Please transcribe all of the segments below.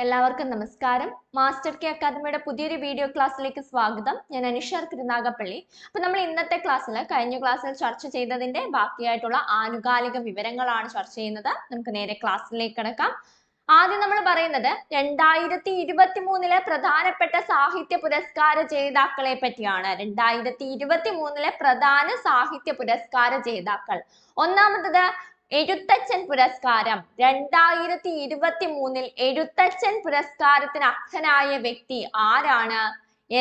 എല്ലാവർക്കും നമസ്കാരം. Master K അക്കാദമിയുടെ പുതിയൊരു വീഡിയോ ക്ലാസ്സിലേക്ക് സ്വാഗതം. ഞാൻ അനുഷർ തിരുനാഗപ്പള്ളി. അപ്പൊ നമ്മൾ ഇന്നത്തെ ക്ലാസ്സിൽ കഴിഞ്ഞ ക്ലാസ്സിൽ ചർച്ച ചെയ്തതിന്റെ ബാക്കിയായിട്ടുള്ള ആനുകാലിക വിവരങ്ങളാണ് ചർച്ച ചെയ്യുന്നത്. നമുക്ക് നേരെ ക്ലാസ്സിലേക്ക് കിടക്കാം. ആദ്യം നമ്മൾ പറയുന്നത് 2023 പ്രധാനപ്പെട്ട സാഹിത്യ പുരസ്കാര ജേതാക്കളെ പറ്റിയാണ്. 2023 പ്രധാന സാഹിത്യ പുരസ്കാര ജേതാക്കൾ. ഒന്നാമത്തത് എഴുത്തച്ഛൻ പുരസ്കാരം. 2023 എഴുത്തച്ഛൻ പുരസ്കാരത്തിന് അർഹനായ വ്യക്തി ആരാണ്?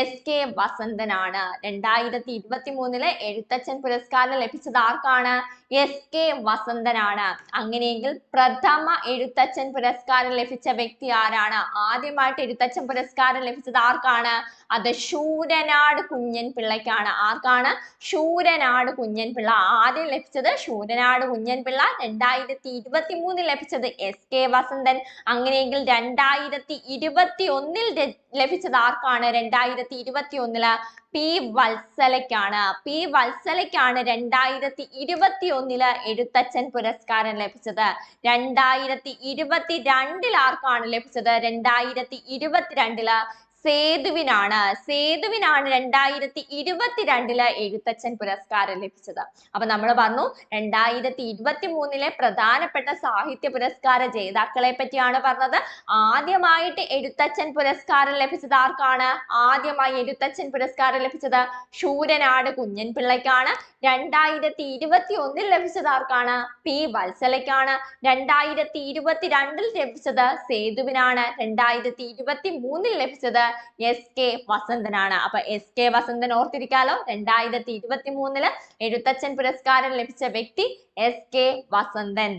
S K വസന്തനാണ്. 2023 എഴുത്തച്ഛൻ പുരസ്കാരം ലഭിച്ചത് ആർക്കാണ്? എസ് കെ വസന്തനാണ്. അങ്ങനെയെങ്കിൽ പ്രഥമ എഴുത്തച്ഛൻ പുരസ്കാരം ലഭിച്ച വ്യക്തി ആരാണ്? ആദ്യമായിട്ട് എഴുത്തച്ഛൻ പുരസ്കാരം ലഭിച്ചത് ആർക്കാണ്? അത് ശൂരനാട് കുഞ്ഞൻ പിള്ളയ്ക്കാണ്. ആർക്കാണ്? ശൂരനാട് കുഞ്ഞൻ പിള്ള. ആദ്യം ലഭിച്ചത് ശൂരനാട് കുഞ്ഞൻ പിള്ള. 2023 ലഭിച്ചത് എസ് കെ വസന്തൻ. അങ്ങനെയെങ്കിൽ 2021 ലഭിച്ചത് ആർക്കാണ്? 2021 പി വത്സലയ്ക്കാണ്. പി വത്സലയ്ക്കാണ് 2021 എഴുത്തച്ഛൻ പുരസ്കാരം ലഭിച്ചത്. 2022 ആർക്കാണ് ലഭിച്ചത്? 2022 സേതുവിനാണ്. സേതുവിനാണ് 2022 എഴുത്തച്ഛൻ പുരസ്കാരം ലഭിച്ചത്. അപ്പൊ നമ്മൾ പറഞ്ഞു 2023 പ്രധാനപ്പെട്ട സാഹിത്യ പുരസ്കാര ജേതാക്കളെ പറ്റിയാണ് പറഞ്ഞത്. ആദ്യമായിട്ട് എഴുത്തച്ഛൻ പുരസ്കാരം ലഭിച്ചത് ആർക്കാണ്? ആദ്യമായി എഴുത്തച്ഛൻ പുരസ്കാരം ലഭിച്ചത് ശൂരനാട് കുഞ്ഞൻ പിള്ളയ്ക്കാണ്. 2021 ലഭിച്ചത് ആർക്കാണ്? പി വത്സലയ്ക്കാണ്. 2022 ലഭിച്ചത് സേതുവിനാണ്. 2023 ലഭിച്ചത് എസ് കെ വസന്തനാണ്. അപ്പൊ എസ് കെ വസന്തൻ ഓർത്തിരിക്കാലോ. 2023 എഴുത്തച്ഛൻ പുരസ്കാരം ലഭിച്ച വ്യക്തി എസ് കെ വസന്തൻ.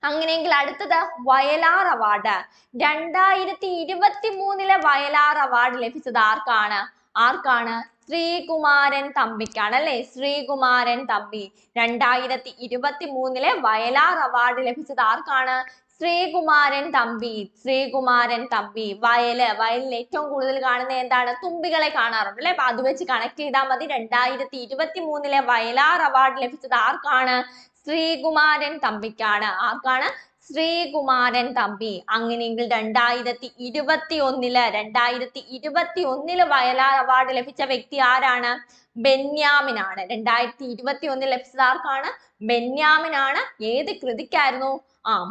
അങ്ങനെയെങ്കിൽ അടുത്തത് വയലാർ അവാർഡ്. 2023 വയലാർ അവാർഡ് ലഭിച്ചത് ആർക്കാണ്? ആർക്കാണ്? ശ്രീകുമാരൻ തമ്പിക്കാണ് അല്ലെ? ശ്രീകുമാരൻ തമ്പി. 2023 വയലാർ അവാർഡ് ലഭിച്ചത് ആർക്കാണ്? ശ്രീകുമാരൻ തമ്പി. ശ്രീകുമാരൻ തമ്പി. വയലിൽ ഏറ്റവും കൂടുതൽ കാണുന്ന എന്താണ്? തുമ്പികളെ കാണാറുണ്ട് അല്ലെ? അപ്പൊ അത് വെച്ച് കണക്ട് ചെയ്താൽ മതി. 2023 വയലാർ അവാർഡ് ലഭിച്ചത് ആർക്കാണ്? ശ്രീകുമാരൻ തമ്പിക്കാണ്. ആർക്കാണ്? ശ്രീകുമാരൻ തമ്പി. അങ്ങനെയെങ്കിൽ 2021 വയലാർ അവാർഡ് ലഭിച്ച വ്യക്തി ആരാണ്? ബെന്യാമിനാണ്. 2021 ലഭിച്ചത് ആർക്കാണ്? ബെന്യാമിനാണ്. ഏത് കൃതിക്കായിരുന്നു?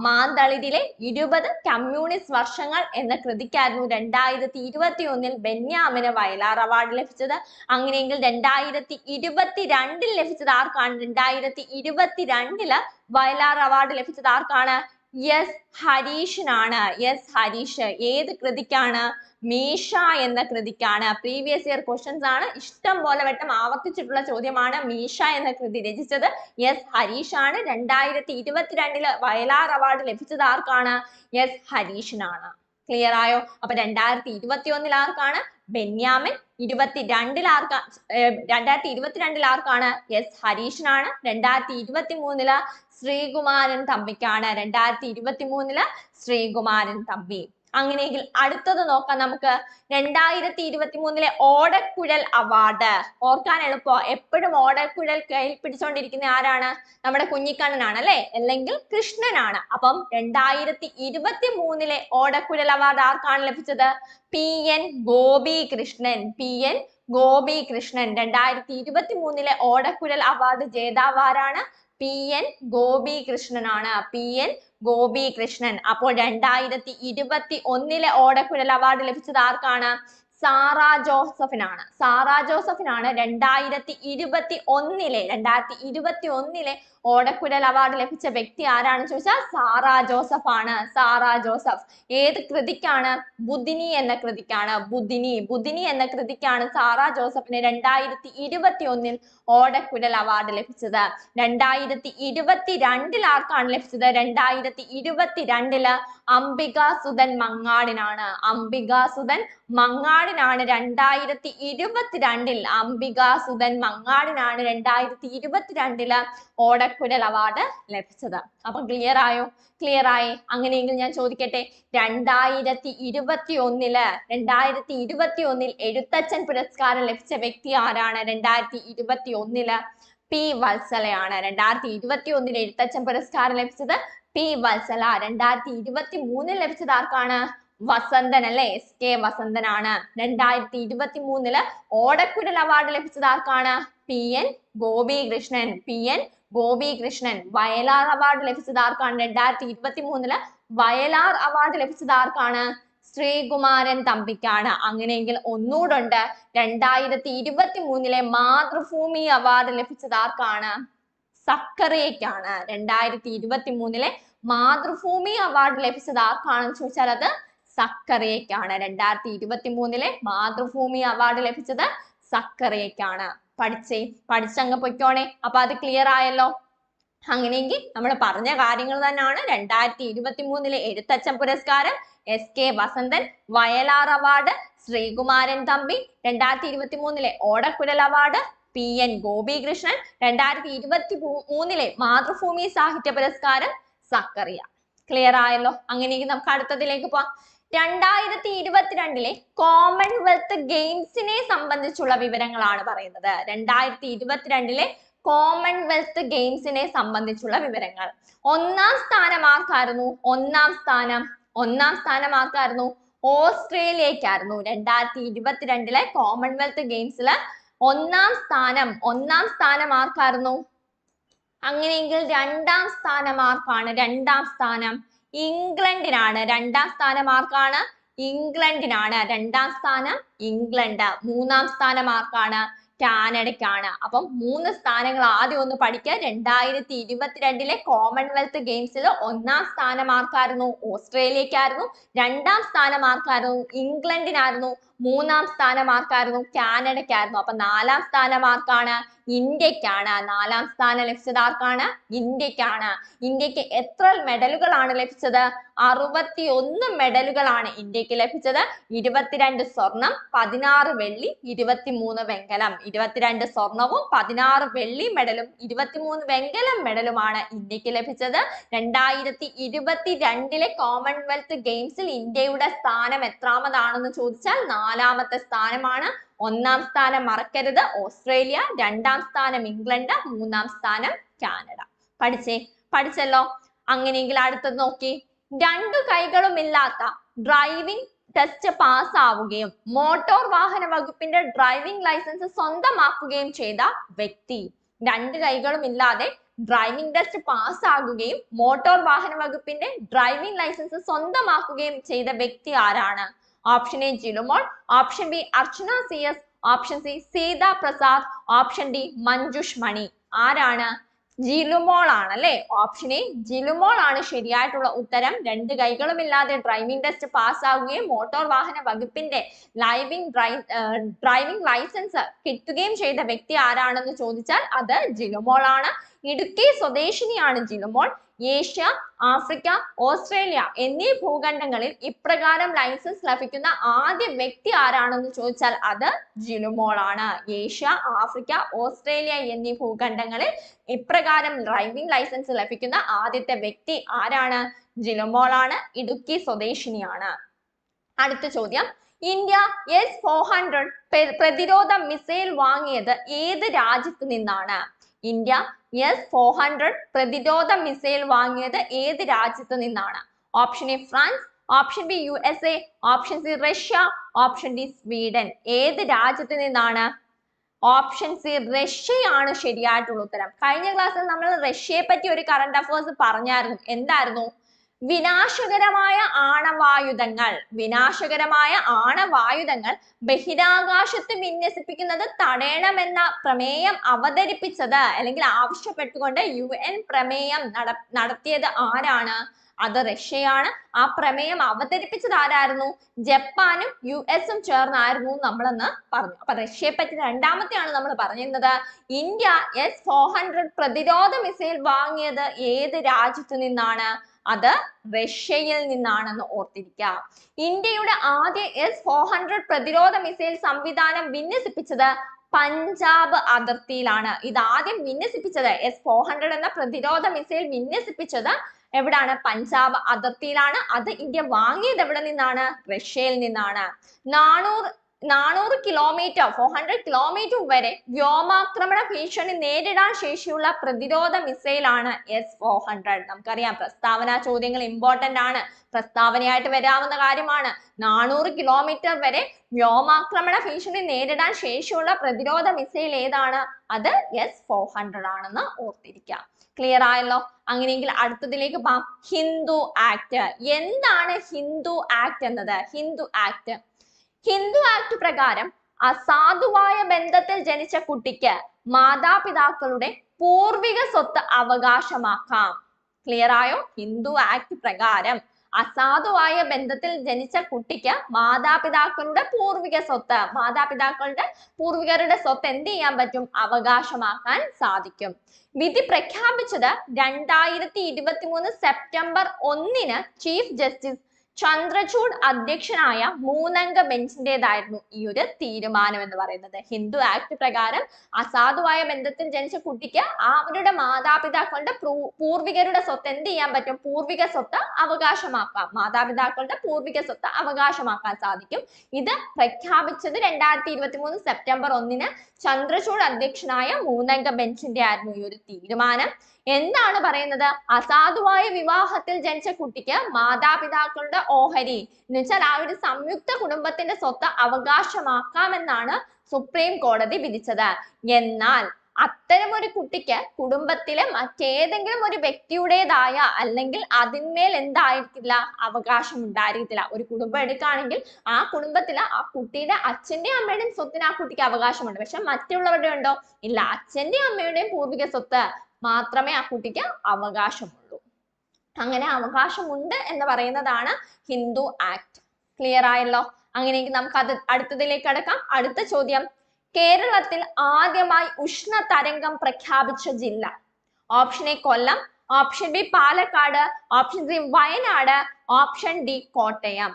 മാന്തളിരിലെ 20 കമ്മ്യൂണിസ്റ്റ് വർഷങ്ങൾ എന്ന കൃതിക്കായിരുന്നു 2021 ബെന്യാമിന് വയലാർ അവാർഡ് ലഭിച്ചത്. അങ്ങനെയെങ്കിൽ 2022 ലഭിച്ചത് ആർക്കാണ്? 2022 വയലാർ അവാർഡ് ലഭിച്ചത് ആർക്കാണ്? എസ് ഹരീഷിനാണ്. എസ് ഹരീഷ്. ഏത് കൃതിക്കാണ്? മീശ എന്ന കൃതിക്കാണ്. പ്രീവിയസ് ഇയർ ക്വസ്റ്റ്യൻസ് ആണ്. ഇഷ്ടം പോലെ വട്ടം ആവർത്തിച്ചിട്ടുള്ള ചോദ്യമാണ്. മീശ എന്ന കൃതി രചിച്ചത് എസ് ഹരീഷ് ആണ്. 2022 വയലാർ അവാർഡ് ലഭിച്ചത് ആർക്കാണ്? എസ് ഹരീഷിനാണ്. ക്ലിയർ ആയോ? അപ്പൊ 2021 ആർക്കാണ്? ബെന്യാമിൻ. 2022 ആർക്കാണ്? എസ് ഹരീഷിനാണ്. 2023 ശ്രീകുമാരൻ തമ്പിക്കാണ്. 2023 ശ്രീകുമാരൻ തമ്പി. അങ്ങനെയെങ്കിൽ അടുത്തത് നോക്കാം നമുക്ക്. 2023 ഓടക്കുഴൽ അവാർഡ്. ഓർക്കാൻ എളുപ്പം. എപ്പോഴും ഓടക്കുഴൽ കയ്യിൽ പിടിച്ചോണ്ടിരിക്കുന്ന ആരാണ്? നമ്മുടെ കുഞ്ഞിക്കണ്ണനാണ് അല്ലെ? അല്ലെങ്കിൽ കൃഷ്ണനാണ്. അപ്പം 2023 ഓടക്കുഴൽ അവാർഡ് ആർക്കാണ് ലഭിച്ചത്? P N Gopi Krishnan. P N Gopi Krishnan. 2023 Odakkuzhal award ജേതാവ് ആരാണ്? പി എൻ ഗോപി കൃഷ്ണനാണ്. P N Gopi Krishnan. അപ്പോൾ 2021 ഓടക്കുഴൽ അവാർഡ് ലഭിച്ചത് ആർക്കാണ്? സാറ ജോസഫിനാണ്. സാറ ജോസഫിനാണ് 2021 ഓടക്കുഴൽ അവാർഡ് ലഭിച്ച വ്യക്തി ആരാണെന്ന് ചോദിച്ചാൽ സാറ ജോസഫ് ആണ്. സാറ ജോസഫ്. ഏത് കൃതിക്കാണ്? ബുധിനി എന്ന കൃതിക്കാണ്. ബുധിനി എന്ന കൃതിക്കാണ് സാറ ജോസഫിന് 2021 ഓടക്കുഴൽ അവാർഡ് ലഭിച്ചത്. 2022 ആർക്കാണ് ലഭിച്ചത്? 2022 അംബികാസുധൻ മങ്ങാടിനാണ്. അംബികാസുധൻ മങ്ങാടിനാണ് 2022 അംബികാസുധൻ മങ്ങാടിനാണ് 2022 ഓടക്കുഴൽ അവാർഡ് ലഭിച്ചത്. അപ്പൊ ക്ലിയർ ആയോ? ക്ലിയർ ആയി. അങ്ങനെയെങ്കിൽ ഞാൻ ചോദിക്കട്ടെ, 2021 എഴുത്തച്ഛൻ പുരസ്കാരം ലഭിച്ച വ്യക്തി ആരാണ്? 2021 പി വത്സലയാണ്. 2021 എഴുത്തച്ഛൻ പുരസ്കാരം ലഭിച്ചത് പി വത്സല. 2023 ലഭിച്ചത് ആർക്കാണ്? വസന്തൻ അല്ലെ, SK വസന്തനാണ്. 2023 ഓടക്കുഴൽ അവാർഡ് ലഭിച്ചത് ആർക്കാണ്? PN Gopikrishnan. PN Gopikrishnan. Vayalar award ലഭിച്ചത് ആർക്കാണ്? 2023 വയലാർ അവാർഡ് ലഭിച്ചത് ആർക്കാണ്? ശ്രീകുമാരൻ തമ്പിക്കാണ്. അങ്ങനെയെങ്കിൽ ഒന്നുകൂടുണ്ട്, 2023 മാതൃഭൂമി അവാർഡ് ലഭിച്ചത് ആർക്കാണ്? സക്കറിയയ്ക്കാണ്. 2023 മാതൃഭൂമി അവാർഡ് ലഭിച്ചത് ആർക്കാണെന്ന് ചോദിച്ചാൽ അത് സക്കറിയയ്ക്കാണ്. 2023 മാതൃഭൂമി അവാർഡ് ലഭിച്ചത് സക്കറിയയ്ക്കാണ്. പഠിച്ചങ്ങ് പൊയ്ക്കോണേ. അപ്പൊ അത് ക്ലിയർ ആയല്ലോ. അങ്ങനെയെങ്കിൽ നമ്മൾ പറഞ്ഞ കാര്യങ്ങൾ തന്നെയാണ്. 2023 എഴുത്തച്ഛൻ പുരസ്കാരം, SK Vasanthan, Vayalar award, Sreekumaran Thampi. 2023 Odakkuzhal award, PN Gopikrishnan. 2023 Mathrubhumi സാഹിത്യ പുരസ്കാരം സക്കറിയ. ക്ലിയർ ആയല്ലോ. അങ്ങനെയെങ്കിൽ നമുക്ക് അടുത്തതിലേക്ക് പോവാം. 2022 കോമൺവെൽത്ത് ഗെയിംസിനെ സംബന്ധിച്ചുള്ള വിവരങ്ങളാണ് പറയുന്നത്. 2022 കോമൺവെൽത്ത് ഗെയിംസിനെ സംബന്ധിച്ചുള്ള വിവരങ്ങൾ. ഒന്നാം സ്ഥാനം ആർക്കായിരുന്നു? ഒന്നാം സ്ഥാനം ആർക്കായിരുന്നു? ഓസ്ട്രേലിയക്കായിരുന്നു. 2022 കോമൺവെൽത്ത് ഗെയിംസിൽ ഒന്നാം സ്ഥാനം ആർക്കായിരുന്നു? അങ്ങനെയെങ്കിൽ രണ്ടാം സ്ഥാനം ആർക്കാണ്? രണ്ടാം സ്ഥാനം ഇംഗ്ലണ്ടിനാണ്. രണ്ടാം സ്ഥാനം ആർക്കാണ്? ഇംഗ്ലണ്ടിനാണ്. രണ്ടാം സ്ഥാനം ഇംഗ്ലണ്ട്. മൂന്നാം സ്ഥാനം ആർക്കാണ്? കാനഡയ്ക്കാണ്. അപ്പം 3 സ്ഥാനങ്ങൾ ആദ്യം ഒന്ന് പഠിക്കുക. 2022 കോമൺവെൽത്ത് ഗെയിംസിൽ ഒന്നാം സ്ഥാനം ആർക്കായിരുന്നു? ഓസ്ട്രേലിയക്കായിരുന്നു. രണ്ടാം സ്ഥാനം ആർക്കായിരുന്നു? ഇംഗ്ലണ്ടിനായിരുന്നു. മൂന്നാം സ്ഥാനം ആർക്കായിരുന്നു? കാനഡയ്ക്കായിരുന്നു. അപ്പൊ നാലാം സ്ഥാനം ആർക്കാണ്? ഇന്ത്യക്കാണ്. നാലാം സ്ഥാനം ലഭിച്ചത് ആർക്കാണ്? ഇന്ത്യക്കാണ്. ഇന്ത്യക്ക് എത്ര മെഡലുകളാണ് ലഭിച്ചത്? 61 മെഡലുകളാണ് ഇന്ത്യക്ക് ലഭിച്ചത്. 22 സ്വർണം, 16 വെള്ളി, 23 വെങ്കലം. 22 സ്വർണവും 16 വെള്ളി മെഡലും 23 വെങ്കലം മെഡലുമാണ് ഇന്ത്യക്ക് ലഭിച്ചത്. 2022 കോമൺവെൽത്ത് ഗെയിംസിൽ ഇന്ത്യയുടെ സ്ഥാനം എത്രാമതാണെന്ന് ചോദിച്ചാൽ 4ാമത്തെ സ്ഥാനമാണ്. ഒന്നാം സ്ഥാനം മറക്കരുത്, ഓസ്ട്രേലിയ. രണ്ടാം സ്ഥാനം ഇംഗ്ലണ്ട്. മൂന്നാം സ്ഥാനം കാനഡ. പഠിച്ചല്ലോ. അങ്ങനെയെങ്കിൽ അടുത്തത് നോക്കി. 2 കൈകളുമില്ലാത്ത ഡ്രൈവിംഗ് ടെസ്റ്റ് പാസ്സാവുകയും മോട്ടോർ വാഹന വകുപ്പിന്റെ ഡ്രൈവിംഗ് ലൈസൻസ് സ്വന്തമാക്കുകയും ചെയ്ത വ്യക്തി. 2 കൈകളും ഇല്ലാതെ ഡ്രൈവിംഗ് ടെസ്റ്റ് പാസ്സാകുകയും മോട്ടോർ വാഹന വകുപ്പിന്റെ ഡ്രൈവിംഗ് ലൈസൻസ് സ്വന്തമാക്കുകയും ചെയ്ത വ്യക്തി ആരാണ്? Option A Jilumol, option B Archana CS, option C Seetha Prasad, option D Manjush Mani. ആരാണ്? ജിലുമോൾ ആണ് അല്ലെ. ഓപ്ഷൻ എ ജിലുമോൾ ആണ് ശരിയായിട്ടുള്ള ഉത്തരം. 2 കൈകളുമില്ലാതെ ഡ്രൈവിംഗ് ടെസ്റ്റ് പാസ്സാവുകയും മോട്ടോർ വാഹന വകുപ്പിന്റെ ഡ്രൈവിംഗ് ലൈസൻസ് കിട്ടുകയും ചെയ്ത വ്യക്തി ആരാണെന്ന് ചോദിച്ചാൽ അത് ജിലുമോൾ ആണ്. ഇടുക്കി സ്വദേശിനിയാണ് ജിലുമോൾ. ഏഷ്യ, ആഫ്രിക്ക, ഓസ്ട്രേലിയ എന്നീ ഭൂഖണ്ഡങ്ങളിൽ ഇപ്രകാരം ലൈസൻസ് ലഭിക്കുന്ന ആദ്യ വ്യക്തി ആരാണെന്ന് ചോദിച്ചാൽ അത് ജിലുമോൾ ആണ്. ഏഷ്യ, ആഫ്രിക്ക, ഓസ്ട്രേലിയ എന്നീ ഭൂഖണ്ഡങ്ങളിൽ ഇപ്രകാരം ഡ്രൈവിംഗ് ലൈസൻസ് ലഭിക്കുന്ന ആദ്യത്തെ വ്യക്തി ആരാണ്? ജിലുമോൾ ആണ്. ഇടുക്കി സ്വദേശിനിയാണ്. അടുത്ത ചോദ്യം. ഇന്ത്യ S-400 പ്രതിരോധ മിസൈൽ വാങ്ങിയത് ഏത് രാജ്യത്ത് നിന്നാണ്? ഇന്ത്യ S-400 പ്രതിരോധ മിസൈൽ വാങ്ങിയത് ഏത് രാജ്യത്ത് നിന്നാണ്? Option A France, option B USA, option C Russia, option D Sweden. ഏത് രാജ്യത്ത് നിന്നാണ്? ഓപ്ഷൻ സി റഷ്യയാണ് ശരിയായിട്ടുള്ള ഉത്തരം. കഴിഞ്ഞ ക്ലാസ്സിൽ നമ്മൾ റഷ്യയെ പറ്റി ഒരു കറണ്ട് അഫയേഴ്സ് പറഞ്ഞായിരുന്നു. എന്തായിരുന്നു? വിനാശകരമായ ആണവായുധങ്ങൾ ബഹിരാകാശത്ത് വിന്യസിപ്പിക്കുന്നത് തടയണമെന്ന പ്രമേയം അവതരിപ്പിച്ചത് അല്ലെങ്കിൽ ആവശ്യപ്പെട്ടുകൊണ്ട് UN പ്രമേയം നടത്തിയത് ആരാണ്? അത് റഷ്യയാണ്. ആ പ്രമേയം അവതരിപ്പിച്ചത് ആരായിരുന്നു? ജപ്പാനും US-ഉം ചേർന്നായിരുന്നു നമ്മളെന്ന് പറഞ്ഞു. അപ്പൊ റഷ്യയെ പറ്റി രണ്ടാമത്തെയാണ് നമ്മൾ പറഞ്ഞിരുന്നത്. ഇന്ത്യ S-400 പ്രതിരോധ മിസൈൽ വാങ്ങിയത് ഏത് രാജ്യത്തു നിന്നാണ്? അത് റഷ്യയിൽ നിന്നാണെന്ന് ഓർത്തിരിക്കുക. ഇന്ത്യയുടെ ആദ്യ S-400 പ്രതിരോധ മിസൈൽ സംവിധാനം വിന്യസിപ്പിച്ചത് പഞ്ചാബ് അതിർത്തിയിലാണ്. ഇത് ആദ്യം വിന്യസിപ്പിച്ചത് S-400 എന്ന പ്രതിരോധ മിസൈൽ വിന്യസിപ്പിച്ചത് എവിടാണ്? പഞ്ചാബ് അതിർത്തിയിലാണ്. അത് ഇന്ത്യ വാങ്ങിയത് എവിടെ നിന്നാണ്? റഷ്യയിൽ നിന്നാണ്. നാണൂർ 400 കിലോമീറ്റർ 400 കിലോമീറ്റർ വരെ വ്യോമാക്രമണ ഭീഷണി നേരിടാൻ ശേഷിയുള്ള പ്രതിരോധ മിസൈലാണ് S-400. നമുക്കറിയാം പ്രസ്താവന ചോദ്യങ്ങൾ ഇമ്പോർട്ടന്റ് ആണ്, പ്രസ്താവനയായിട്ട് വരാവുന്ന കാര്യമാണ്. 400 കിലോമീറ്റർ വരെ വ്യോമാക്രമണ ഭീഷണി നേരിടാൻ ശേഷിയുള്ള പ്രതിരോധ മിസൈൽ ഏതാണ്? അത് S-400 ആണെന്ന് ഓർത്തിരിക്കാം. ക്ലിയർ ആയല്ലോ? അങ്ങനെയെങ്കിൽ അടുത്തതിലേക്ക് പോകാം. ഹിന്ദു ആക്ട്. എന്താണ് ഹിന്ദു ആക്ട് എന്നത്? ഹിന്ദു ആക്ട് പ്രകാരം അസാധുവായ ബന്ധത്തിൽ ജനിച്ച കുട്ടിക്ക് മാതാപിതാക്കളുടെ പൂർവിക സ്വത്ത് അവകാശമാക്കാം. ക്ലിയർ ആയോ? ഹിന്ദു ആക്ട് പ്രകാരം അസാധുവായ ബന്ധത്തിൽ ജനിച്ച കുട്ടിക്ക് മാതാപിതാക്കളുടെ പൂർവികരുടെ സ്വത്ത് എന്ത് ചെയ്യാൻ പറ്റും? അവകാശമാക്കാൻ സാധിക്കും. വിധി പ്രഖ്യാപിച്ചത് 2023 സെപ്റ്റംബർ 1 ചീഫ് ജസ്റ്റിസ് ചന്ദ്രചൂഡ് അധ്യക്ഷനായ 3-അംഗ ബെഞ്ചിന്റേതായിരുന്നു ഈ ഒരു തീരുമാനം എന്ന് പറയുന്നത്. ഹിന്ദു ആക്ട് പ്രകാരം അസാധുവായ ബന്ധത്തിൽ ജനിച്ച കുട്ടിക്ക് അവരുടെ മാതാപിതാക്കളുടെ പൂർവികരുടെ സ്വത്ത് എന്ത് ചെയ്യാൻ പറ്റും? പൂർവിക സ്വത്ത് അവകാശമാക്കാം. മാതാപിതാക്കളുടെ പൂർവിക സ്വത്ത് അവകാശമാക്കാൻ സാധിക്കും. ഇത് പ്രഖ്യാപിച്ചത് 2023 സെപ്റ്റംബർ 1 ചന്ദ്രചൂഡ് അധ്യക്ഷനായ 3-അംഗ ബെഞ്ചിന്റെ ആയിരുന്നു ഈ ഒരു തീരുമാനം. എന്താണ് പറയുന്നത്? അസാധുവായ വിവാഹത്തിൽ ജനിച്ച കുട്ടിക്ക് മാതാപിതാക്കളുടെ ഓഹരി എന്ന് വെച്ചാൽ ആ ഒരു സംയുക്ത കുടുംബത്തിന്റെ സ്വത്ത് അവകാശമാക്കാമെന്നാണ് സുപ്രീം കോടതി വിധിച്ചത്. എന്നാൽ അത്തരം ഒരു കുട്ടിക്ക് കുടുംബത്തിലെ മറ്റേതെങ്കിലും ഒരു വ്യക്തിയുടേതായ അല്ലെങ്കിൽ അതിന്മേൽ എന്തായിരിക്കില്ല? അവകാശം ഉണ്ടായിരിക്കില്ല. ഒരു കുടുംബം എടുക്കുകയാണെങ്കിൽ ആ കുടുംബത്തിലെ ആ കുട്ടിയുടെ അച്ഛന്റെയും അമ്മയുടെയും സ്വത്തിന് ആ കുട്ടിക്ക് അവകാശമുണ്ട്. പക്ഷെ മറ്റുള്ളവരുടെ ഉണ്ടോ? ഇല്ല. അച്ഛന്റെയും അമ്മയുടെയും പൂർവിക സ്വത്ത് മാത്രമേ ആ കുട്ടിക്ക് അവകാശമുള്ളൂ. അങ്ങനെ അവകാശമുണ്ട് എന്ന് പറയുന്നതാണ് ഹിന്ദു ആക്ട്. ക്ലിയർ ആയല്ലോ? അങ്ങനെയെങ്കിൽ നമുക്ക് അടുത്തതിലേക്ക് കടക്കാം. അടുത്ത ചോദ്യം, കേരളത്തിൽ ആദ്യമായി ഉഷ്ണതരംഗം പ്രഖ്യാപിച്ച ജില്ല? Option A Kollam, option B Palakkad, option C Wayanad, option D Kottayam.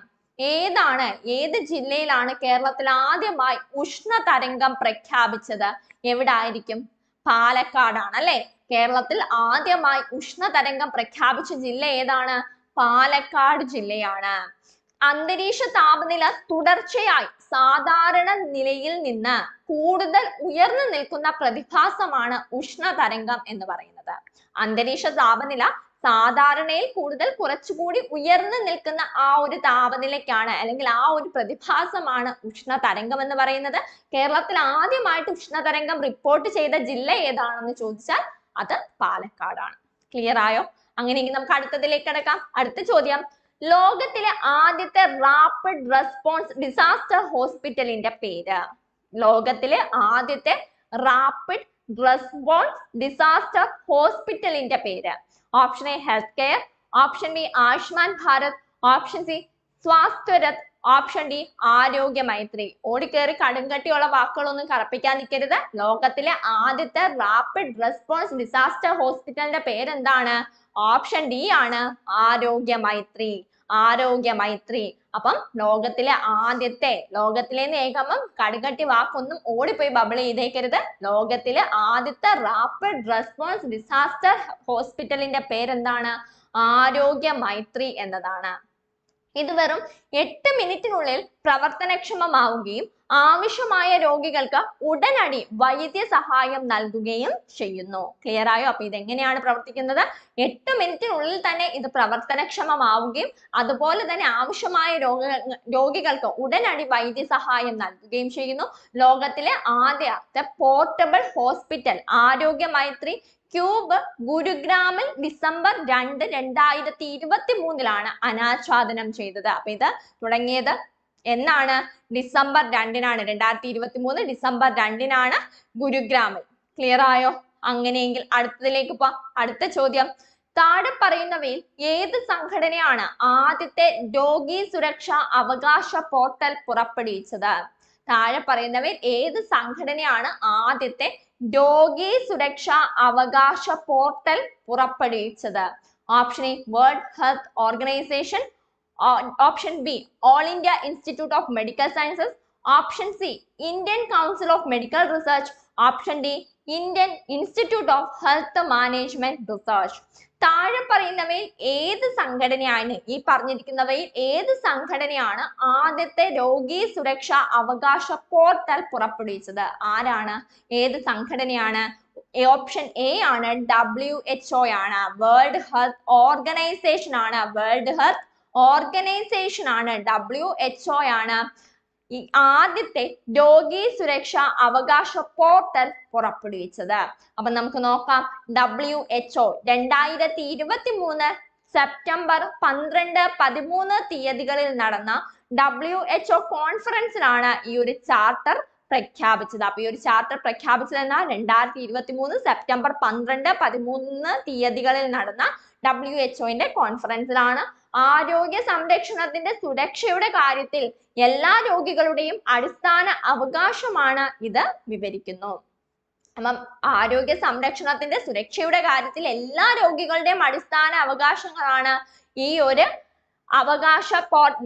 ഏത് ജില്ലയിലാണ് കേരളത്തിൽ ആദ്യമായി ഉഷ്ണതരംഗം പ്രഖ്യാപിച്ചത്? എവിടെ ആയിരിക്കും? പാലക്കാടാണ് അല്ലെ? കേരളത്തിൽ ആദ്യമായി ഉഷ്ണതരംഗം പ്രഖ്യാപിച്ച ജില്ല ഏതാണ്? പാലക്കാട് ജില്ലയാണ്. അന്തരീക്ഷ താപനില തുടർച്ചയായി സാധാരണ നിലയിൽ നിന്ന് കൂടുതൽ ഉയർന്നു നിൽക്കുന്ന പ്രതിഭാസമാണ് ഉഷ്ണതരംഗം എന്ന് പറയുന്നത്. അന്തരീക്ഷ താപനില സാധാരണയിൽ കുറച്ചുകൂടി ഉയർന്നു നിൽക്കുന്ന ആ ഒരു താപനിലയ്ക്കാണ് അല്ലെങ്കിൽ ആ ഒരു പ്രതിഭാസമാണ് ഉഷ്ണതരംഗം എന്ന് പറയുന്നത്. കേരളത്തിൽ ആദ്യമായിട്ട് ഉഷ്ണതരംഗം റിപ്പോർട്ട് ചെയ്ത ജില്ല ഏതാണെന്ന് ചോദിച്ചാൽ അത് പാലക്കാടാണ്. ക്ലിയർ ആയോ? അങ്ങനെയെങ്കിൽ നമുക്ക് അടുത്തതിലേക്ക് കിടക്കാം. അടുത്ത ചോദ്യം, ലോകത്തിലെ ആദ്യത്തെ റാപ്പിഡ് റെസ്പോൺസ് ഡിസാസ്റ്റർ ഹോസ്പിറ്റലിന്റെ പേര്? ലോകത്തിലെ ആദ്യത്തെ റാപ്പിഡ് റെസ്പോൺസ് ഡിസാസ്റ്റർ ഹോസ്പിറ്റലിന്റെ പേര്? Option A health care, option B Ayushman Bharat, option C സ്വാസ്ഥ്യരത്, ഓപ്ഷൻ ഡി ആരോഗ്യ മൈത്രി. ഓടിക്കേറി കടുങ്കട്ടിയുള്ള വാക്കുകളൊന്നും കറപ്പിക്കാൻ നിൽക്കരുത്. ലോകത്തിലെ ആദ്യത്തെ റാപ്പിഡ് റെസ്പോൺസ് ഡിസാസ്റ്റർ ഹോസ്പിറ്റലിന്റെ പേരെന്താണ്? ഓപ്ഷൻ ഡി ആണ് ആരോഗ്യ മൈത്രി. അപ്പം ലോകത്തിലെ ഏകമം കടുകട്ടി വാക്കൊന്നും ഓടിപ്പോയി ബബിൾ ചെയ്തേക്കരുത്. ലോകത്തിലെ ആദ്യത്തെ റാപ്പിഡ് റെസ്പോൺസ് ഡിസാസ്റ്റർ ഹോസ്പിറ്റലിന്റെ പേരെന്താണ്? ആരോഗ്യ മൈത്രി എന്നതാണ്. ഇത് വെറും 8 മിനിറ്റിനുള്ളിൽ പ്രവർത്തനക്ഷമമാവുകയും ആവശ്യമായ രോഗികൾക്ക് ഉടനടി വൈദ്യസഹായം നൽകുകയും ചെയ്യുന്നു. ക്ലിയർ ആയോ? അപ്പൊ ഇതെങ്ങനെയാണ് പ്രവർത്തിക്കുന്നത്? 8 മിനിറ്റിനുള്ളിൽ തന്നെ ഇത് പ്രവർത്തനക്ഷമമാവുകയും അതുപോലെ തന്നെ ആവശ്യമായ രോഗികൾക്ക് ഉടനടി വൈദ്യസഹായം നൽകുകയും ചെയ്യുന്നു. ലോകത്തിലെ ആദ്യത്തെ പോർട്ടബിൾ ഹോസ്പിറ്റൽ ആരോഗ്യ മൈത്രി ക്യൂബ് ഗുരുഗ്രാമിൽ ഡിസംബർ 2, 2023 അനാച്ഛാദനം ചെയ്തത്. അപ്പൊ ഇത് തുടങ്ങിയത് എന്നാണ്? December 2 2023 December 2 ഗുരുഗ്രാമിൽ. ക്ലിയർ ആയോ? അങ്ങനെയെങ്കിൽ അടുത്തതിലേക്ക് പോവാം. അടുത്ത ചോദ്യം, താഴെ പറയുന്നവയിൽ ഏത് സംഘടനയാണ് ആദ്യത്തെ രോഗി സുരക്ഷാ അവകാശ പോർട്ടൽ പുറപ്പെടുവിച്ചത്? താഴെ പറയുന്നവയിൽ ഏത് സംഘടനയാണ് ആദ്യത്തെ രോഗി സുരക്ഷാ അവകാശ പോർട്ടൽ പുറപ്പെടുവിച്ചത്? Option A world health organisation, option B all India institute of medical sciences, option C Indian council of medical research, option D Indian institute of health management research. താഴെ പറയുന്നവയിൽ ഏത് സംഘടനയാണ്, ഈ പറഞ്ഞിരിക്കുന്നവയിൽ ഏത് സംഘടനയാണ് ആദ്യത്തെ രോഗി സുരക്ഷാ അവകാശ പോർട്ടൽ പുറപ്പെടുവിച്ചത്? ആരാണ്, ഏത് സംഘടനയാണ്? ഓപ്ഷൻ എ ആണ് WHO ആണ്, വേൾഡ് ഹെൽത്ത് ഓർഗനൈസേഷൻ ആണ്, വേൾഡ് ഹെൽത്ത് ഓർഗനൈസേഷൻ ആണ്, WHO ആണ് ഈ ആദ്യത്തെ രോഗി സുരക്ഷാ അവകാശ പോർട്ടൽ പുറപ്പെടുവിച്ചത്. അപ്പൊ നമുക്ക് നോക്കാം. WHO 2023 സെപ്റ്റംബർ 12, 13 തീയതികളിൽ നടന്ന WHO കോൺഫറൻസിലാണ് ഈ ഒരു ചാർട്ടർ പ്രഖ്യാപിച്ചത്. അപ്പൊ ഈ ഒരു ചാർട്ടർ പ്രഖ്യാപിച്ചത് എന്നാ 2023 സെപ്റ്റംബർ 12, 13 തീയതികളിൽ നടന്ന WHO കോൺഫറൻസിലാണ്. ആരോഗ്യ സംരക്ഷണത്തിന്റെ സുരക്ഷയുടെ കാര്യത്തിൽ എല്ലാ രോഗികളുടെയും അടിസ്ഥാന അവകാശമാണ് ഇത് വിവരിക്കുന്നു. അപ്പം ആരോഗ്യ സംരക്ഷണത്തിന്റെ സുരക്ഷയുടെ കാര്യത്തിൽ എല്ലാ രോഗികളുടെയും അടിസ്ഥാന അവകാശങ്ങളാണ് ഈ ഒരു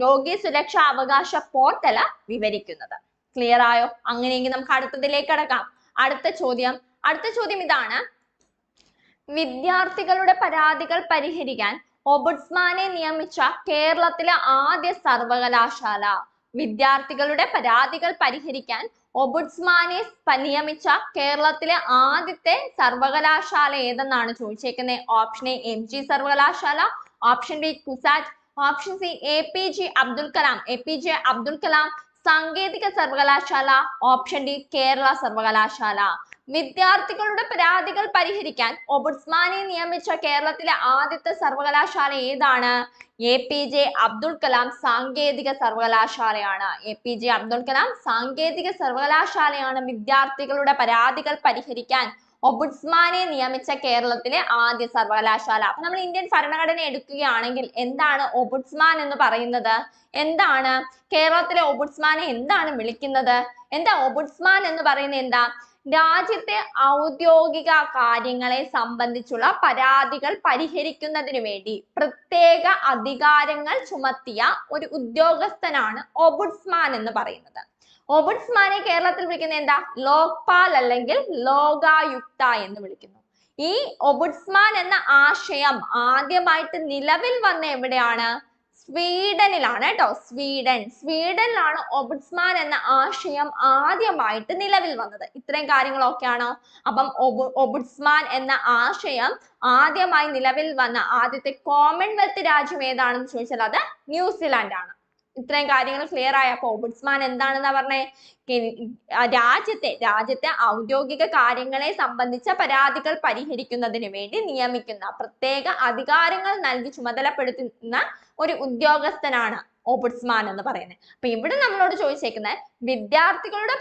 രോഗി സുരക്ഷാ അവകാശ പോർട്ടൽ വിവരിക്കുന്നത്. ക്ലിയർ ആയോ? അങ്ങനെയെങ്കിൽ നമുക്ക് അടുത്തതിലേക്ക് കടക്കാം. അടുത്ത ചോദ്യം ഇതാണ്. വിദ്യാർത്ഥികളുടെ പരാതികൾ പരിഹരിക്കാൻ ഒബുഡ്സ്മാനെ നിയമിച്ച കേരളത്തിലെ ആദ്യ സർവകലാശാല. വിദ്യാർത്ഥികളുടെ പരാതികൾ പരിഹരിക്കാൻ ഒബുഡ്സ്മാനെ നിയമിച്ച കേരളത്തിലെ ആദ്യത്തെ സർവകലാശാല ഏതെന്നാണ് ചോദിച്ചേക്കുന്നത്. ഓപ്ഷൻ എ MG സർവകലാശാല, option B CUSAT, option C APJ Abdul Kalam സാങ്കേതിക സർവകലാശാല, ഓപ്ഷൻ ഡി കേരള സർവകലാശാല. വിദ്യാർത്ഥികളുടെ പരാതികൾ പരിഹരിക്കാൻ ഒബുഡ്സ്മാനെ നിയമിച്ച കേരളത്തിലെ ആദ്യത്തെ സർവകലാശാല ഏതാണ്? APJ അബ്ദുൽ കലാം സാങ്കേതിക സർവകലാശാലയാണ്. APJ അബ്ദുൽ കലാം സാങ്കേതിക സർവകലാശാലയാണ് വിദ്യാർത്ഥികളുടെ പരാതികൾ പരിഹരിക്കാൻ ഒബുഡ്സ്മാനെ നിയമിച്ച കേരളത്തിലെ ആദ്യ സർവകലാശാല. അപ്പൊ നമ്മൾ ഇന്ത്യൻ ഭരണഘടന എടുക്കുകയാണെങ്കിൽ എന്താണ് ഒബുഡ്സ്മാൻ എന്ന് പറയുന്നത്? എന്താണ് കേരളത്തിലെ ഒബുഡ്സ്മാനെ എന്താണ് വിളിക്കുന്നത്? എന്താ ഒബുഡ്സ്മാൻ എന്ന് പറയുന്നത്? എന്താ? രാജ്യത്തെ ഔദ്യോഗിക കാര്യങ്ങളെ സംബന്ധിച്ചുള്ള പരാതികൾ പരിഹരിക്കുന്നതിന് വേണ്ടി പ്രത്യേക അധികാരങ്ങൾ ചുമത്തിയ ഒരു ഉദ്യോഗസ്ഥനാണ് ഒബുഡ്സ്മാൻ എന്ന് പറയുന്നത്. ഒബുഡ്സ്മാനെ കേരളത്തിൽ വിളിക്കുന്നത് എന്താ? ലോക്പാൽ അല്ലെങ്കിൽ ലോകായുക്ത എന്ന് വിളിക്കുന്നു. ഈ ഒബുഡ്സ്മാൻ എന്ന ആശയം ആദ്യമായിട്ട് നിലവിൽ വന്ന എവിടെയാണ്? സ്വീഡനിലാണ് കേട്ടോ. സ്വീഡനിലാണ് ഒബുഡ്സ്മാൻ എന്ന ആശയം ആദ്യമായിട്ട് നിലവിൽ വന്നത്. ഇത്രയും കാര്യങ്ങളൊക്കെയാണോ? അപ്പം ഒബുഡ്സ്മാൻ എന്ന ആശയം ആദ്യമായി നിലവിൽ വന്ന ആദ്യത്തെ കോമൺവെൽത്ത് രാജ്യം ഏതാണെന്ന് ചോദിച്ചാൽ അത് ന്യൂസിലാൻഡ് ആണ്. ഇത്രയും കാര്യങ്ങൾ ക്ലിയർ ആയ? അപ്പൊ ഒബുഡ്സ്മാൻ എന്താണെന്നാ പറഞ്ഞേ? രാജ്യത്തെ ഔദ്യോഗിക കാര്യങ്ങളെ സംബന്ധിച്ച പരാതികൾ പരിഹരിക്കുന്നതിന് വേണ്ടി നിയമിക്കുന്ന പ്രത്യേക അധികാരങ്ങൾ നൽകി ചുമതലപ്പെടുത്തുന്ന ഒരു ഉദ്യോഗസ്ഥനാണ് ഓംബുഡ്സ്മാൻ എന്ന് പറയുന്നത്. അപ്പൊ ഇവിടെ നമ്മളോട് ചോദിച്ചേക്കുന്നത് വിദ്യാർത്ഥികളുടെ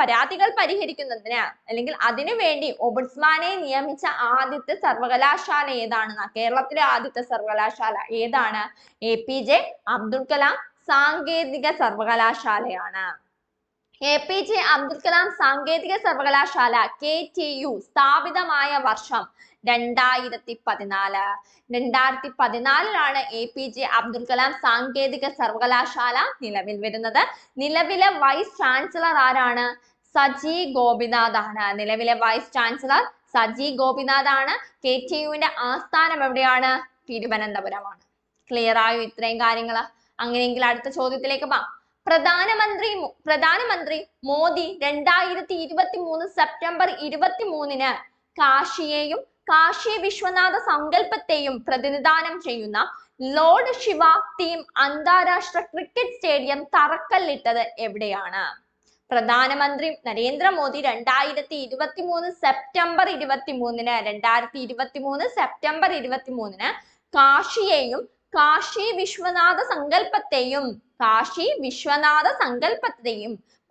പരാതികൾ പരിഹരിക്കുന്നതിന് അല്ലെങ്കിൽ അതിനു വേണ്ടി ഓംബുഡ്സ്മാനെ നിയമിച്ച ആദ്യത്തെ സർവകലാശാല ഏതാണെന്നാ? കേരളത്തിലെ ആദ്യത്തെ സർവകലാശാല ഏതാണ്? APJ അബ്ദുൽ കലാം സാങ്കേതിക സർവകലാശാലയാണ്. APJ അബ്ദുൽ കലാം സാങ്കേതിക സർവകലാശാല KTU സ്ഥാപിതമായ വർഷം 2014. 2014 APJ അബ്ദുൽ കലാം സാങ്കേതിക സർവകലാശാല നിലവിൽ വരുന്നത്. നിലവിലെ വൈസ് ചാൻസലർ ആരാണ്? സജി ഗോപിനാഥ് ആണ്. നിലവിലെ വൈസ് ചാൻസലർ സജി ഗോപിനാഥ് ആണ്. KTUവിന്റെ ആസ്ഥാനം എവിടെയാണ്? തിരുവനന്തപുരമാണ്. ക്ലിയർ ആയോ ഇത്രയും കാര്യങ്ങൾ? അങ്ങനെയെങ്കിൽ അടുത്ത ചോദ്യത്തിലേക്ക് പോകാം. പ്രധാനമന്ത്രി മോദി 2023 സെപ്റ്റംബർ 23 കാശിയെയും കാശി വിശ്വനാഥ സങ്കല്പത്തെയും പ്രതിനിധാനം ചെയ്യുന്ന ലോർഡ് ശിവ തീം അന്താരാഷ്ട്ര ക്രിക്കറ്റ് സ്റ്റേഡിയം തറക്കല്ലിട്ടത് എവിടെയാണ്? പ്രധാനമന്ത്രി നരേന്ദ്രമോദി 2023 സെപ്റ്റംബർ 23 കാശിയെയും കാശി വിശ്വനാഥ സങ്കല്പത്തെയും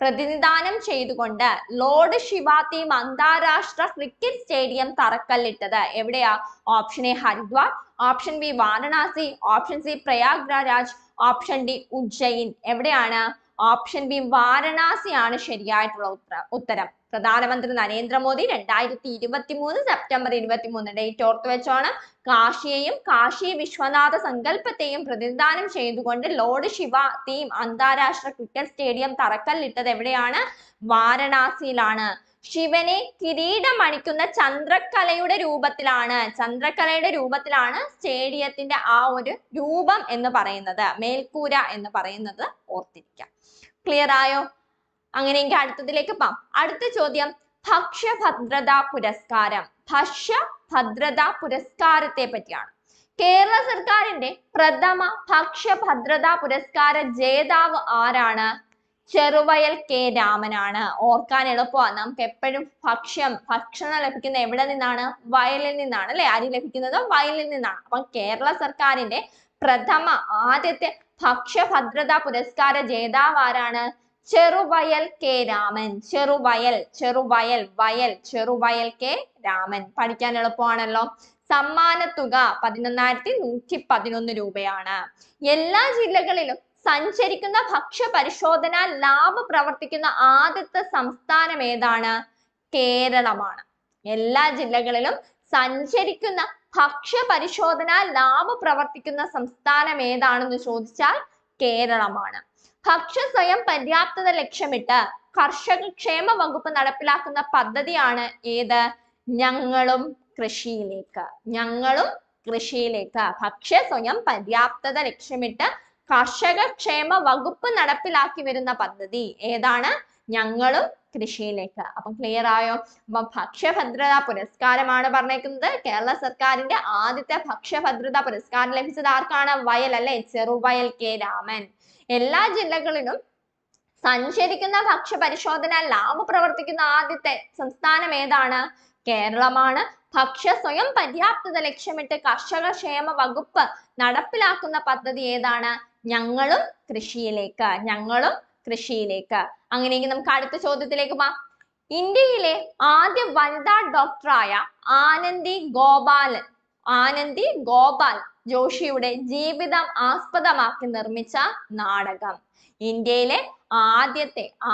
പ്രതിനിധാനം ചെയ്തുകൊണ്ട് ലോർഡ് ശിവ തീം അന്താരാഷ്ട്ര ക്രിക്കറ്റ് സ്റ്റേഡിയം തറക്കല്ലിട്ടത് എവിടെയാ? Option A Haridwar, option B Varanasi, option C Prayagraj, option D Ujjain. എവിടെയാണ്? ഓപ്ഷൻ ബി വാരണാസി ആണ് ശരിയായിട്ടുള്ള ഉത്തരം. പ്രധാനമന്ത്രി നരേന്ദ്രമോദി 2023 സെപ്റ്റംബർ 23 ഡേറ്റ് ഓർത്തു വെച്ചോണം. കാശിയെയും കാശി വിശ്വനാഥ സങ്കല്പത്തെയും പ്രതിനിധാനം ചെയ്തുകൊണ്ട് ലോർഡ് ശിവ തീം അന്താരാഷ്ട്ര ക്രിക്കറ്റ് സ്റ്റേഡിയം തറക്കല്ലിട്ടത് എവിടെയാണ്? വാരണാസിയിലാണ്. ശിവനെ കിരീടമണിക്കുന്ന ചന്ദ്രക്കലയുടെ രൂപത്തിലാണ് സ്റ്റേഡിയത്തിന്റെ ആ ഒരു രൂപം എന്ന് പറയുന്നത്, മേൽക്കൂര എന്ന് പറയുന്നത് ഓർത്തിരിക്കാം. ക്ലിയർ ആയോ? അങ്ങനെയെങ്കിൽ അടുത്തതിലേക്ക് പോകാം. അടുത്ത ചോദ്യം ഭക്ഷ്യഭദ്രതാ പുരസ്കാരത്തെ പറ്റിയാണ്. കേരള സർക്കാരിന്റെ പ്രഥമ ഭക്ഷ്യഭദ്രതാ പുരസ്കാര ജേതാവ് ആരാണ്? ചെറുവയൽ കെ രാമനാണ്. ഓർക്കാൻ എളുപ്പമാണ്. നമുക്ക് എപ്പോഴും ഭക്ഷണം ലഭിക്കുന്ന എവിടെ നിന്നാണ്? വയലിൽ നിന്നാണ് അല്ലെ? അരി ലഭിക്കുന്നത് വയലിൽ നിന്നാണ്. അപ്പം കേരള സർക്കാരിന്റെ ആദ്യത്തെ ഭക്ഷ്യഭദ്രതാ പുരസ്കാര ജേതാവ് ആരാണ്? ചെറുവയൽ കെ രാമൻ. ചെറുവയൽ കെ രാമൻ. പഠിക്കാൻ എളുപ്പമാണല്ലോ. സമ്മാനത്തുക 11,111 രൂപയാണ്. എല്ലാ ജില്ലകളിലും സഞ്ചരിക്കുന്ന ഭക്ഷ്യപരിശോധന ലാബ് പ്രവർത്തിക്കുന്ന ആദ്യത്തെ സംസ്ഥാനം ഏതാണ്? കേരളമാണ്. എല്ലാ ജില്ലകളിലും സഞ്ചരിക്കുന്ന ഭക്ഷ്യപരിശോധന ലാബ് പ്രവർത്തിക്കുന്ന സംസ്ഥാനം ഏതാണെന്ന് ചോദിച്ചാൽ കേരളമാണ്. ഭക്ഷ്യ സ്വയം പര്യാപ്തത ലക്ഷ്യമിട്ട് കർഷക ക്ഷേമ വകുപ്പ് നടപ്പിലാക്കുന്ന പദ്ധതിയാണ് ഏത്? ഞങ്ങളും കൃഷിയിലേക്ക്. ഭക്ഷ്യ സ്വയം പര്യാപ്തത ലക്ഷ്യമിട്ട് കർഷക ക്ഷേമ വകുപ്പ് നടപ്പിലാക്കി വരുന്ന പദ്ധതി ഏതാണ്? ഞങ്ങളും കൃഷിയിലേക്ക്. അപ്പം ക്ലിയർ ആയോ? അപ്പൊ ഭക്ഷ്യഭദ്രതാ പുരസ്കാരമാണ് പറഞ്ഞേക്കുന്നത്. കേരള സർക്കാരിന്റെ ആദ്യത്തെ ഭക്ഷ്യഭദ്രതാ പുരസ്കാരം ലഭിച്ചത് ആർക്കാണ്? വയൽ അല്ലെ? ചെറുവയൽ കെ രാമൻ. എല്ലാ ജില്ലകളിലും സഞ്ചരിക്കുന്ന ഭക്ഷ്യപരിശോധന ലാബ് പ്രവർത്തിക്കുന്ന ആദ്യത്തെ സംസ്ഥാനം ഏതാണ്? കേരളമാണ്. ഭക്ഷ്യ സ്വയം പര്യാപ്തത ലക്ഷ്യമിട്ട് കർഷക ക്ഷേമ വകുപ്പ് നടപ്പിലാക്കുന്ന പദ്ധതി ഏതാണ്? ഞങ്ങളും കൃഷിയിലേക്ക്. അങ്ങനെയെങ്കിൽ നമുക്ക് അടുത്ത ചോദ്യത്തിലേക്ക് പോകാം. ഇന്ത്യയിലെ ആദ്യ വനിതാ ഡോക്ടറായ ആനന്ദി ഗോപാൽ ജോഷിയുടെ ജീവിതം ആസ്പദമാക്കി നിർമ്മിച്ച നാടകം. ഇന്ത്യയിലെ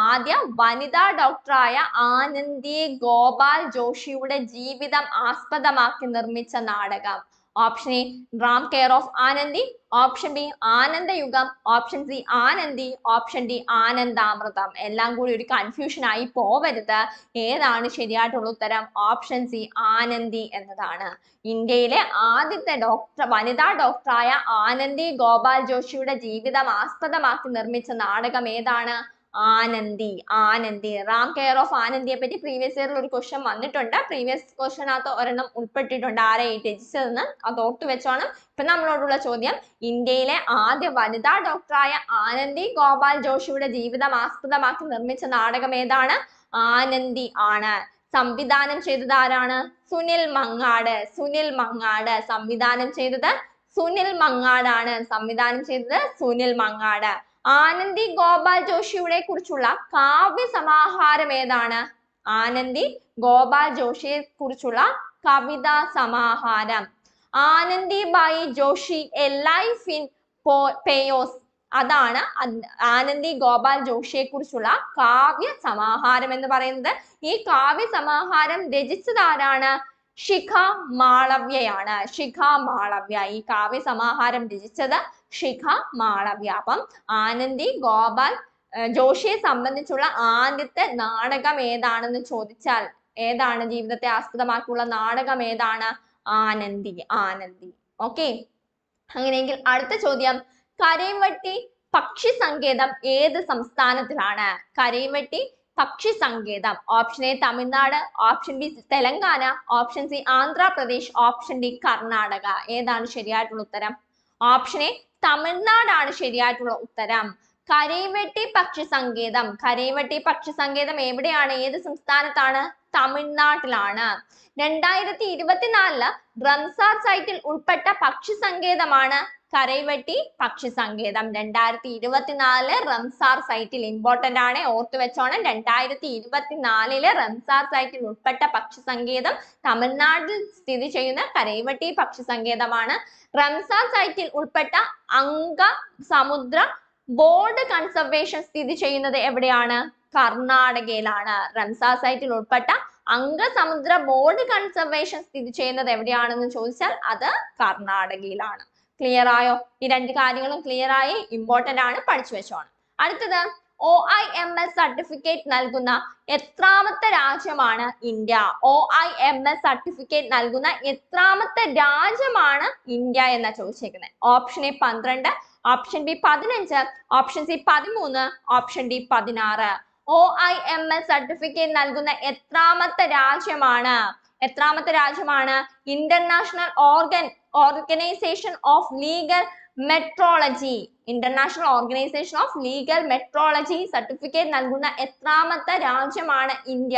ആദ്യ വനിതാ ഡോക്ടറായ ആനന്ദി ഗോപാൽ ജോഷിയുടെ ജീവിതം ആസ്പദമാക്കി നിർമ്മിച്ച നാടകം. Option A Ram care of Anandi, option B Anandayugam, option C Anandi, option D Anandamritam. എല്ലാം കൂടി ഒരു കൺഫ്യൂഷൻ ആയി പോവരുത്. ഏതാണ് ശരിയായിട്ടുള്ള ഉത്തരം? ഓപ്ഷൻ സി ആനന്ദി എന്നതാണ്. ഇന്ത്യയിലെ ആദ്യത്തെ വനിതാ ഡോക്ടറായ ആനന്ദി ഗോപാൽ ജോഷിയുടെ ജീവിതം ആസ്പദമാക്കി നിർമ്മിച്ച നാടകം ഏതാണ്? ആനന്ദി. റാം കെയർ ഓഫ് ആനന്ദിയെ പറ്റി പ്രീവിയസ് ഇയറിൽ ഒരു ക്വസ്റ്റ്യൻ വന്നിട്ടുണ്ട്. പ്രീവിയസ് ക്വസ്റ്റ്യനകത്ത് ഒരെണ്ണം ഉൾപ്പെട്ടിട്ടുണ്ട്, ആരെ രചിച്ചതെന്ന്. അത് ഓർത്തു വെച്ചോണം. ഇപ്പൊ നമ്മളോടുള്ള ചോദ്യം, ഇന്ത്യയിലെ ആദ്യ വനിതാ ഡോക്ടറായ ആനന്ദി ഗോപാൽ ജോഷിയുടെ ജീവിതം ആസ്പദമാക്കി നിർമ്മിച്ച നാടകം ഏതാണ്? ആനന്ദി ആണ്. സംവിധാനം ചെയ്തത് ആരാണ്? സുനിൽ മങ്ങാട്. സംവിധാനം ചെയ്തത് സുനിൽ മങ്ങാട്. ആനന്ദി ഗോപാൽ ജോഷിയുടെ കുറിച്ചുള്ള കാവ്യ സമാഹാരം ഏതാണ്? ആനന്ദി ഗോപാൽ ജോഷിയെ കുറിച്ചുള്ള കവിതാ സമാഹാരം. ആനന്ദിബായി ജോഷി എ ലൈഫ് ഇൻ പെയോസ്, അതാണ് ആനന്ദി ഗോപാൽ ജോഷിയെ കുറിച്ചുള്ള കാവ്യ സമാഹാരം എന്ന് പറയുന്നത്. ഈ കാവ്യ സമാഹാരം രചിച്ചത് ആരാണ്? ശിഖ മാളവ്യയാണ്. ഈ കാവ്യ സമാഹാരം രചിച്ചത് ശിഖ മാളവ്യ. അപ്പം ആനന്ദി ഗോപാൽ ജോഷിയെ സംബന്ധിച്ചുള്ള ആദ്യത്തെ നാടകം ഏതാണെന്ന് ചോദിച്ചാൽ ഏതാണ്? ജീവിതത്തെ ആസ്പദമാക്കിയുള്ള നാടകം ഏതാണ്? ആനന്ദി. ഓക്കെ. അങ്ങനെയെങ്കിൽ അടുത്ത ചോദ്യം, കരൈവട്ടി പക്ഷി സങ്കേതം ഏത് സംസ്ഥാനത്തിലാണ്? കരൈവട്ടി പക്ഷി സങ്കേതം. Option A Tamil Nadu, option B Telangana, option C Andhra Pradesh, option D Karnataka. ഏതാണ് ശരിയായിട്ടുള്ള ഉത്തരം? ഓപ്ഷൻ എ തമിഴ്നാടാണ് ശരിയായിട്ടുള്ള ഉത്തരം. കരൈവട്ടി പക്ഷി സങ്കേതം എവിടെയാണ്? ഏത് സംസ്ഥാനത്താണ്? തമിഴ്നാട്ടിലാണ്. 2024 റംസാർ സൈറ്റിൽ ഉൾപ്പെട്ട പക്ഷി സങ്കേതമാണ് കരൈവട്ടി പക്ഷി സങ്കേതം. 2024 റംസാർ സൈറ്റിൽ, ഇമ്പോർട്ടന്റ് ആണ്, ഓർത്തു വെച്ചോണം. 2024 റംസാർ സൈറ്റിൽ ഉൾപ്പെട്ട പക്ഷി സങ്കേതം തമിഴ്നാട്ടിൽ സ്ഥിതി ചെയ്യുന്ന കരൈവട്ടി പക്ഷി സങ്കേതമാണ്. റംസാർ സൈറ്റിൽ ഉൾപ്പെട്ട അംഗ സമുദ്ര ബോർഡ് കൺസർവേഷൻ സ്ഥിതി ചെയ്യുന്നത് എവിടെയാണ്? കർണാടകയിലാണ്. റംസാർ സൈറ്റിൽ ഉൾപ്പെട്ട അംഗസമുദ്ര ബോർഡ് കൺസർവേഷൻ സ്ഥിതി ചെയ്യുന്നത് എവിടെയാണെന്ന് ചോദിച്ചാൽ അത് കർണാടകയിലാണ്. ക്ലിയർ ആയോ? ഈ രണ്ട് കാര്യങ്ങളും ക്ലിയർ ആയി, ഇമ്പോർട്ടന്റ് ആണ്, പഠിച്ചു വെച്ചോണം. അടുത്തത് OIMS സർട്ടിഫിക്കറ്റ് നൽകുന്ന എത്രാമത്തെ രാജ്യമാണ് ഇന്ത്യ? OIMS സർട്ടിഫിക്കറ്റ് നൽകുന്ന എത്രാമത്തെ രാജ്യമാണ് ഇന്ത്യ എന്നാ ചോദിച്ചേക്കുന്നത്. Option A 12, option B 15, option C 13, option D 16. OIMS certificate നൽകുന്ന എത്രാമത്തെ രാജ്യമാണ്? International organization of legal metrology. International organization of legal metrology certificate നൽകുന്ന എത്രാമത്തെ രാജ്യമാണ് ഇന്ത്യ?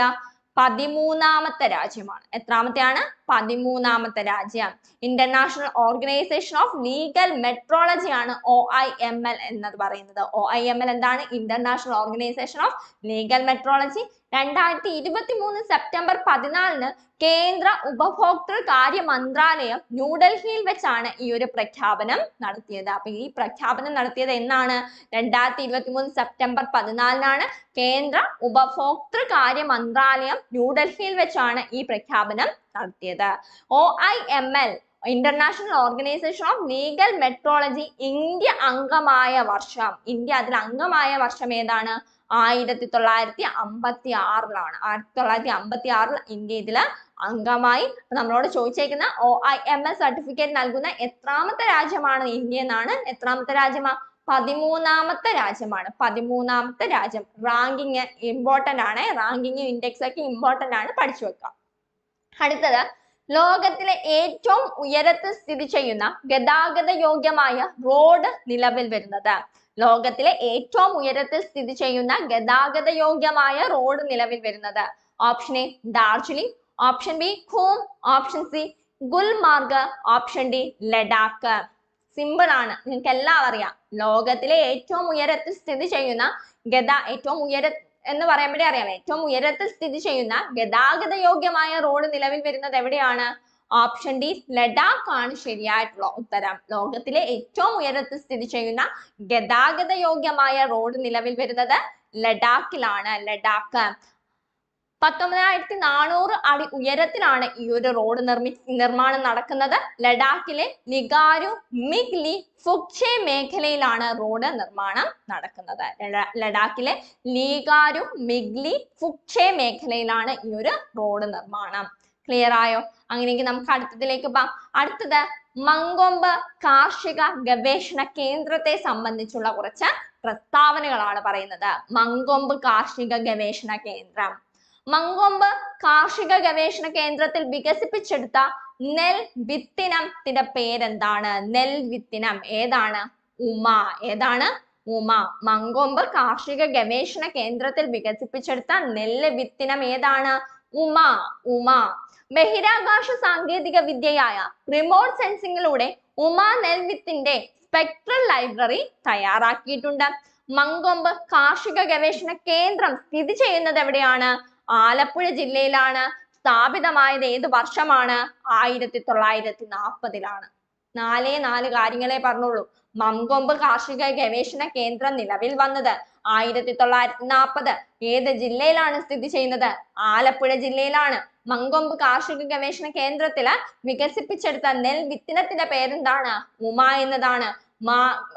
13ാമത്തെ രാജ്യമാണ്. എത്രാമത്തെയാണ്? 13ാമത്തെ രാജ്യം. International organization of legal metrology ആണ് OIML എന്ന് പറയുന്നത്. OIML എന്താണ്? International organization of legal metrology. 2023 September 14 കേന്ദ്ര ഉപഭോക്തൃ കാര്യ മന്ത്രാലയം ന്യൂഡൽഹിയിൽ വെച്ചാണ് ഈ ഒരു പ്രഖ്യാപനം നടത്തിയത്. അപ്പൊ ഈ പ്രഖ്യാപനം നടത്തിയത് എന്നാണ്? 2023 സെപ്റ്റംബർ 14 കേന്ദ്ര ഉപഭോക്തൃ കാര്യ മന്ത്രാലയം ന്യൂഡൽഹിയിൽ വെച്ചാണ് ഈ പ്രഖ്യാപനം നടത്തിയത്. OIML international organization of legal metrology India അംഗമായ വർഷം, ഇന്ത്യ അതിൽ അംഗമായ വർഷം ഏതാണ്? 1956ലാണ്. 1956 ഇന്ത്യ ഇതില് അംഗമായി. നമ്മളോട് ചോദിച്ചേക്കുന്ന OIMS സർട്ടിഫിക്കറ്റ് നൽകുന്ന എത്രാമത്തെ രാജ്യമാണ് ഇന്ത്യ എന്നാണ്. എത്രാമത്തെ രാജ്യമാണ്? 13ാമത്തെ രാജ്യമാണ്. 13ാമത്തെ രാജ്യം. റാങ്കിങ് ഇമ്പോർട്ടന്റ് ആണ്. റാങ്കിങ് ഇൻഡെക്സ് ഒക്കെ ഇമ്പോർട്ടന്റ് ആണ്, പഠിച്ചു വെക്കാം. അടുത്തത്, ലോകത്തിലെ ഏറ്റവും ഉയരത്തിൽ സ്ഥിതി ചെയ്യുന്ന ഗതാഗത യോഗ്യമായ റോഡ് നിലവിൽ വരുന്നത്. ലോകത്തിലെ ഏറ്റവും ഉയരത്തിൽ സ്ഥിതി ചെയ്യുന്ന ഗതാഗത യോഗ്യമായ റോഡ് നിലവിൽ വരുന്നത്. Option A Darjeeling, option B Ghum, option C Gulmarg, option D Ladakh. Simple ആണ്, നിങ്ങൾക്ക് എല്ലാം അറിയാം. ലോകത്തിലെ ഏറ്റവും ഉയരത്തിൽ സ്ഥിതി ചെയ്യുന്ന ഏറ്റവും എന്ന് പറയുമ്പോഴേ അറിയാം, ഏറ്റവും ഉയരത്തിൽ സ്ഥിതി ചെയ്യുന്ന ഗതാഗത യോഗ്യമായ റോഡ് നിലവിൽ വരുന്നത് എവിടെയാണ്? ഓപ്ഷൻ ഡി ലഡാക്ക് ആണ് ശരിയായിട്ടുള്ള ഉത്തരം. ലോകത്തിലെ ഏറ്റവും ഉയരത്തിൽ സ്ഥിതി ചെയ്യുന്ന ഗതാഗത യോഗ്യമായ റോഡ് നിലവിൽ വരുന്നത് ലഡാക്കിലാണ്. ലഡാക്ക്. 19,400 അടി ഉയരത്തിലാണ് ഈ ഒരു റോഡ് നിർമ്മാണം നടക്കുന്നത്. ലഡാക്കിലെ ലിഗാരു മിഗ്ലി ഫുക്ചെ മേഖലയിലാണ് റോഡ് നിർമ്മാണം നടക്കുന്നത്. ലഡാക്കിലെ ലിഗാരു മിഗ്ലി ഫുക്ചെ മേഖലയിലാണ് ഈ ഒരു റോഡ് നിർമ്മാണം. ക്ലിയർ ആയോ? അങ്ങനെയെങ്കിൽ നമുക്ക് അടുത്തതിലേക്ക് പോകാം. അടുത്തത്, മങ്കൊമ്പ് കാർഷിക ഗവേഷണ കേന്ദ്രത്തെ സംബന്ധിച്ചുള്ള കുറച്ച് പ്രസ്താവനകളാണ് പറയുന്നത്. മങ്കൊമ്പ് കാർഷിക ഗവേഷണ കേന്ദ്രം. മങ്കൊമ്പ് കാർഷിക ഗവേഷണ കേന്ദ്രത്തിൽ വികസിപ്പിച്ചെടുത്ത നെൽ വിത്തിനത്തിന്റെ പേരെന്താണ്? നെൽ വിത്തിനം ഏതാണ്? ഉമ. ഏതാണ്? ഉമ. മങ്കൊമ്പ് കാർഷിക ഗവേഷണ കേന്ദ്രത്തിൽ വികസിപ്പിച്ചെടുത്ത നെല്ല് വിത്തിനം ഏതാണ്? ഉമ. ഉമ. ബഹിരാകാശ സാങ്കേതിക വിദ്യയായ റിമോട്ട് സെൻസിംഗിലൂടെ ഉമ നെൽവിത്തിന്റെ സ്പെക്ട്രൽ ലൈബ്രറി തയ്യാറാക്കിയിട്ടുണ്ട്. മങ്കൊമ്പ് കാർഷിക ഗവേഷണ കേന്ദ്രം സ്ഥിതി ചെയ്യുന്നത് എവിടെയാണ്? ആലപ്പുഴ ജില്ലയിലാണ്. സ്ഥാപിതമായത് ഏത് വർഷമാണ്? 1940ലാണ്. 4 കാര്യങ്ങളെ പറഞ്ഞുള്ളൂ. മങ്കൊമ്പ് കാർഷിക ഗവേഷണ കേന്ദ്രം നിലവിൽ വന്നത് 1940. ഏത് ജില്ലയിലാണ് സ്ഥിതി ചെയ്യുന്നത്? ആലപ്പുഴ ജില്ലയിലാണ്. മങ്കൊമ്പ് കാർഷിക ഗവേഷണ കേന്ദ്രത്തില് വികസിപ്പിച്ചെടുത്ത നെൽ വിത്തിനത്തിന്റെ പേരെന്താണ്? ഉമ എന്നതാണ്.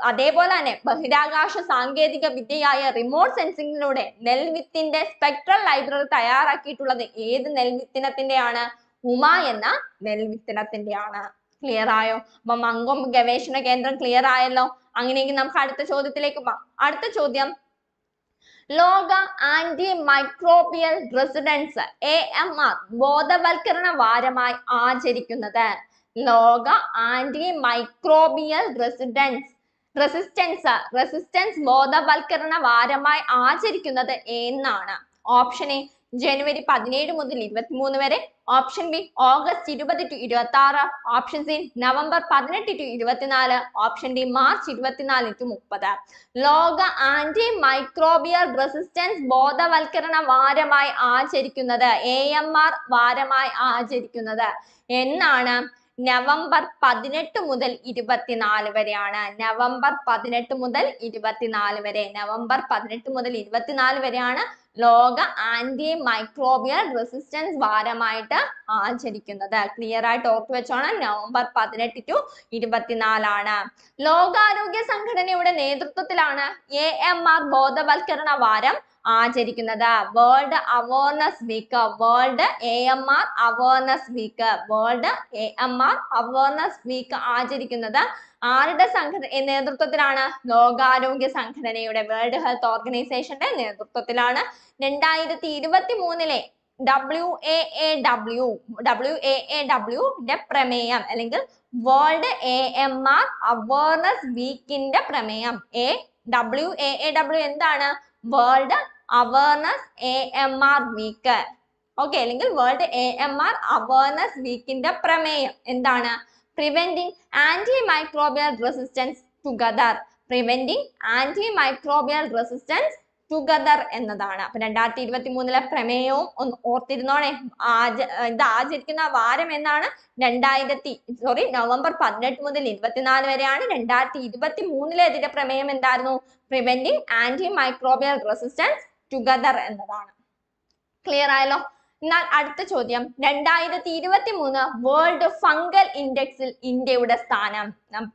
അതേപോലെ തന്നെ ബഹിരാകാശ സാങ്കേതിക വിദ്യയായ റിമോട്ട് സെൻസിംഗിലൂടെ നെൽവിത്തിന്റെ സ്പെക്ട്രൽ ലൈബ്രറി തയ്യാറാക്കിയിട്ടുള്ളത് ഏത് നെൽവിത്തിനത്തിന്റെയാണ്? ഉമ എന്ന നെൽവിത്തിനത്തിന്റെയാണ്. ക്ലിയർ ആയോ? അപ്പൊ മങ്കൊമ്പ് ഗവേഷണ കേന്ദ്രം ക്ലിയർ ആയല്ലോ. അങ്ങനെയെങ്കിൽ നമുക്ക് അടുത്ത ചോദ്യത്തിലേക്ക് പോകാം. അടുത്ത ചോദ്യം, ലോക ആന്റി മൈക്രോബിയൽ റെസിഡൻസ് AMR ബോധവൽക്കരണ വാരമായി ആചരിക്കുന്നത്. ലോക ആന്റി മൈക്രോബിയൽ റെസിസ്റ്റൻസ് ബോധവൽക്കരണ വാരമായി ആചരിക്കുന്നത് എന്നാണ്? ഓപ്ഷൻ എ ജനുവരി 17 മുതൽ 23 വരെ, option B August 20 to 26, option C November 18 to 24, option D March 24 to 30. ലോക ആന്റി മൈക്രോബിയൽ റെസിസ്റ്റൻസ് ബോധവൽക്കരണ വാരമായി ആചരിക്കുന്നത്, AMR വാരമായി ആചരിക്കുന്നത് എന്നാണ്? നവംബർ 18 മുതൽ 24 വരെയാണ്. നവംബർ 18 മുതൽ 24 വരെ. നവംബർ 18 മുതൽ 24 വരെയാണ് ലോക ആന്റി മൈക്രോബിയൽ റെസിസ്റ്റൻസ് വാരമായിട്ട് ആചരിക്കുന്നത്? ക്ലിയർ ആയിട്ട് ഓർത്തു വെച്ചോണം. നവംബർ 18 to 24 ലോകാരോഗ്യ സംഘടനയുടെ നേതൃത്വത്തിലാണ് AMR ബോധവൽക്കരണ വാരം ആചരിക്കുന്നത്. World awareness week, world AMR awareness week, world AMR awareness week ആചരിക്കുന്നത് ആരുടെ നേതൃത്വത്തിലാണ്? ലോകാരോഗ്യ സംഘടനയുടെ, വേൾഡ് ഹെൽത്ത് ഓർഗനൈസേഷന്റെ നേതൃത്വത്തിലാണ്. 2023 WAAW പ്രമേയം അല്ലെങ്കിൽ വേൾഡ് AMR അവയർനെസ് വീക്കിന്റെ പ്രമേയം WAAW എന്താണ്? World awareness AMR week. Okay, അല്ലെങ്കിൽ വേൾഡ് AMR അവയർനെസ് വീക്കിന്റെ പ്രമേയം എന്താണ്? Preventing antimicrobial resistance together. Preventing antimicrobial resistance together എന്നതാണ്. അപ്പൊ 2023 പ്രമേയവും ഒന്ന് ഓർത്തിരുന്നോണേ. ഇത് ആചരിക്കുന്ന വാരം എന്നാണ്? നവംബർ 18 മുതൽ 24 വരെയാണ്. 2023 ഇതിന്റെ പ്രമേയം എന്തായിരുന്നു? പ്രിവെന്റിംഗ് ആന്റിമൈക്രോബിയൽ റെസിസ്റ്റൻസ് ടുഗദർ എന്നതാണ്. ക്ലിയർ ആയല്ലോ? എന്നാൽ അടുത്ത ചോദ്യം, 2023 വേൾഡ് ഫംഗൽ ഇൻഡെക്സിൽ ഇന്ത്യയുടെ സ്ഥാനം.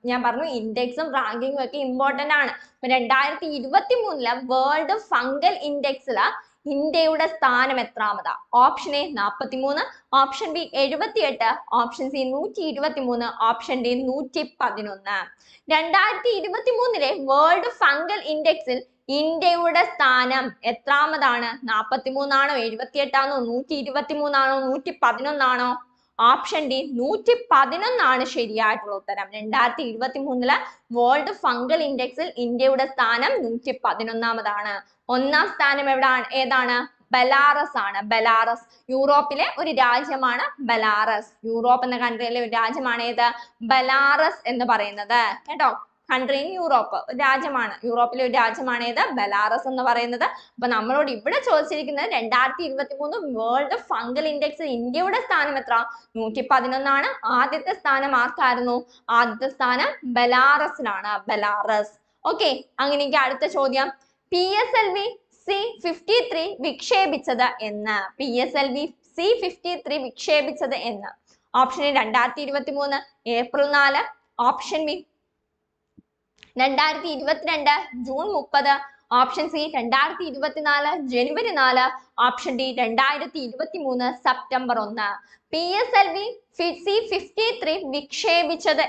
ഞാൻ പറഞ്ഞു ഇൻഡെക്സും റാങ്കിങ്ങും ഒക്കെ ഇമ്പോർട്ടന്റ് ആണ്. അപ്പൊ 2023 വേൾഡ് ഫംഗൽ ഇൻഡെക്സില് ഇന്ത്യയുടെ സ്ഥാനം എത്രാമതാ? Option A 43, option B 78, option C 123, option D 111. 2023 world fungal ഇൻഡെക്സിൽ ഇന്ത്യയുടെ സ്ഥാനം എത്രാമതാണ്? 43 ആണോ, 78 ആണോ, 123 ആണോ, 111 ആണോ? ഓപ്ഷൻ ഡി 111 ആണ് ശരിയായിട്ടുള്ള ഉത്തരം. 2023 വേൾഡ് ഫംഗൽ ഇൻഡെക്സിൽ ഇന്ത്യയുടെ സ്ഥാനം 111ാമതാണ്. ഒന്നാം സ്ഥാനം ഏതാണ്? ബെലാറസ് ആണ്. ബെലാറസ് യൂറോപ്പിലെ ഒരു രാജ്യമാണ്. ബെലാറസ് യൂറോപ്പ് എന്ന കൺട്രിയിലെ ഒരു രാജ്യമാണ് ഏത്? ബെലാറസ് എന്ന് പറയുന്നത്. കേട്ടോ, കൺട്രി ഇൻ യൂറോപ്പ്, രാജ്യമാണ്. യൂറോപ്പിലെ ഒരു രാജ്യമാണ് ഏത്? ബെലാറസ് എന്ന് പറയുന്നത്. അപ്പൊ നമ്മളോട് ഇവിടെ ചോദിച്ചിരിക്കുന്നത് 2023 വേൾഡ് ഫംഗൽ ഇൻഡെക്സ് ഇന്ത്യയുടെ സ്ഥാനം എത്ര? 111 ആണ്. ആദ്യത്തെ സ്ഥാനം ആർക്കായിരുന്നു? ആദ്യത്തെ സ്ഥാനം ബെലാറസിനാണ്. ബെലാറസ്. ഓക്കെ, അങ്ങനെയെങ്കിൽ അടുത്ത ചോദ്യം, PSLV C-53 വിക്ഷേപിച്ചത് എന്ന്? PSLV C-53 വിക്ഷേപിച്ചത് എന്ന്? Option A 2023 April 4, option B 2022 June 30, option C 2024 January 4, option D 2023 September 1. PSLV C-53 വിക്ഷേപിച്ചത്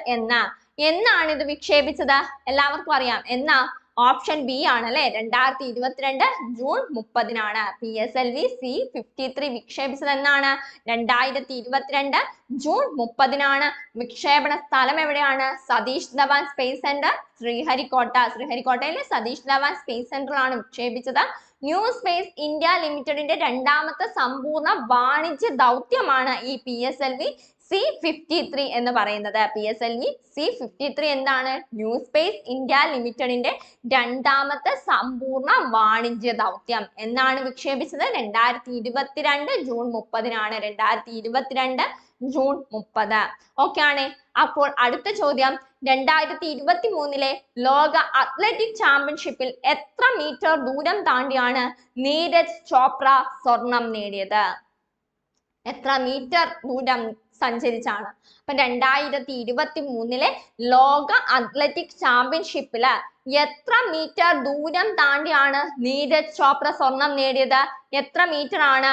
എന്നാണ് ഇത് വിക്ഷേപിച്ചത്? എല്ലാവർക്കും അറിയാം. എന്നാ? ഓപ്ഷൻ ബി ആണ് അല്ലെ. 2022 ജൂൺ 30 PSLV C-53 വിക്ഷേപിച്ചത് എന്നാണ്? 2022 ജൂൺ 30 വിക്ഷേപണ സ്ഥലം എവിടെയാണ്? Satish Dhawan space centre, Sriharikota. ശ്രീഹരിക്കോട്ടയിലെ സതീഷ് ധവാൻ സ്പേസ് സെന്ററിലാണ് വിക്ഷേപിച്ചത്. ന്യൂ സ്പേസ് ഇന്ത്യ ലിമിറ്റഡിന്റെ രണ്ടാമത്തെ സമ്പൂർണ്ണ വാണിജ്യ ദൗത്യമാണ് ഈ PSLV C-53 എന്ന് പറയുന്നത്. PSLV C-53 എന്താണ്? ന്യൂ സ്പേസ് ഇന്ത്യ ലിമിറ്റഡിന്റെ രണ്ടാമത്തെ സമ്പൂർണ്ണ വാണിജ്യ ദൗത്യം. എന്നാണ് വിക്ഷേപിച്ചത്? 2022 ജൂൺ 30 2022 ജൂൺ 30. ഓക്കെ ആണ്. അപ്പോൾ അടുത്ത ചോദ്യം, 2023 ലോക അത്ലറ്റിക് ചാമ്പ്യൻഷിപ്പിൽ എത്ര മീറ്റർ ദൂരം താണ്ടിയാണ് നീരജ് ചോപ്ര സ്വർണം നേടിയത്? എത്ര മീറ്റർ ദൂരം സഞ്ചരിച്ചാണ്? അപ്പൊ 2023 ലോക അത്ലറ്റിക് ചാമ്പ്യൻഷിപ്പില് എത്ര മീറ്റർ ദൂരം താണ്ടിയാണ് നീരജ് ചോപ്ര സ്വർണം നേടിയത്? എത്ര മീറ്റർ ആണ്?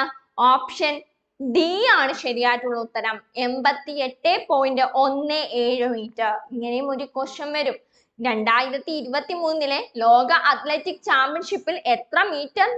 ഓപ്ഷൻ ഡി ആണ് ശരിയായിട്ടുള്ള ഉത്തരം. 88.17 മീറ്റർ. ഇങ്ങനെയും ഒരു ക്വസ്റ്റ്യൻ വരും. 2023 ലോക അത്ലറ്റിക് ചാമ്പ്യൻഷിപ്പിൽ എത്ര മീറ്റർ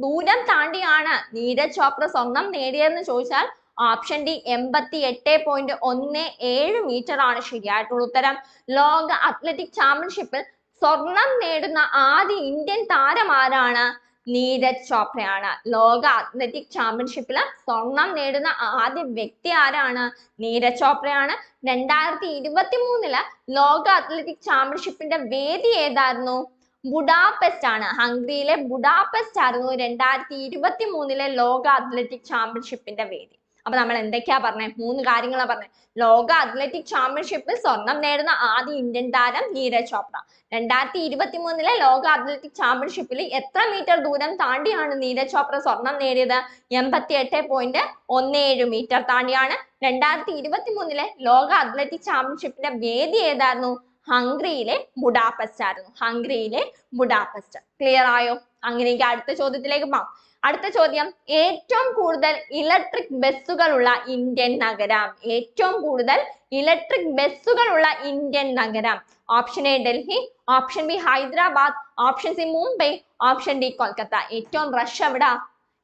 ദൂരം താണ്ടിയാണ് നീരജ് ചോപ്ര സ്വർണം നേടിയതെന്ന് ചോദിച്ചാൽ ഓപ്ഷൻ ഡി 88.17 മീറ്റർ ആണ് ശരിയായിട്ടുള്ള ഉത്തരം. ലോക അത്ലറ്റിക് ചാമ്പ്യൻഷിപ്പിൽ സ്വർണം നേടുന്ന ആദ്യ ഇന്ത്യൻ താരം ആരാണ്? നീരജ് ചോപ്രയാണ്. ലോക അത്ലറ്റിക് ചാമ്പ്യൻഷിപ്പിൽ സ്വർണം നേടുന്ന ആദ്യ വ്യക്തി ആരാണ്? നീരജ് ചോപ്രയാണ്. 2023 ലോക അത്ലറ്റിക് ചാമ്പ്യൻഷിപ്പിന്റെ വേദി ഏതായിരുന്നു? ബുഡാപെസ്റ്റ് ആണ്. ഹംഗറിയിലെ ബുഡാപെസ്റ്റ് ആയിരുന്നു 2023 ലോക അത്ലറ്റിക് ചാമ്പ്യൻഷിപ്പിന്റെ വേദി. അപ്പൊ നമ്മൾ എന്തൊക്കെയാ പറഞ്ഞേ? 3 കാര്യങ്ങളാ പറഞ്ഞേ. ലോക അത്ലറ്റിക് ചാമ്പ്യൻഷിപ്പിൽ സ്വർണം നേടുന്ന ആദ്യ ഇന്ത്യൻ താരം നീരജ് ചോപ്ര. 2023 ലോക അത്ലറ്റിക് ചാമ്പ്യൻഷിപ്പിൽ എത്ര മീറ്റർ ദൂരം താണ്ടിയാണ് നീരജ് ചോപ്ര സ്വർണം നേടിയത്? 88.17 മീറ്റർ താണ്ടിയാണ്. 2023 ലോക അത്ലറ്റിക് ചാമ്പ്യൻഷിപ്പിന്റെ വേദി ഏതായിരുന്നു? ഹംഗറിയിലെ ബുഡാപെസ്റ്റ് ആയിരുന്നു. ഹംഗറിയിലെ ബുഡാപെസ്റ്റ്. ക്ലിയർ ആയോ? അങ്ങനെയെങ്കിൽ അടുത്ത ചോദ്യത്തിലേക്ക് പോകാം. അടുത്ത ചോദ്യം, ഏറ്റവും കൂടുതൽ ഇലക്ട്രിക് ബസ്സുകൾ ഉള്ള ഇന്ത്യൻ നഗരം. ഏറ്റവും കൂടുതൽ ഇലക്ട്രിക് ബസ്സുകൾ ഉള്ള ഇന്ത്യൻ നഗരം. Option A Delhi, option B Hyderabad, option C Mumbai, option D Kolkata. ഏറ്റവും റഷ്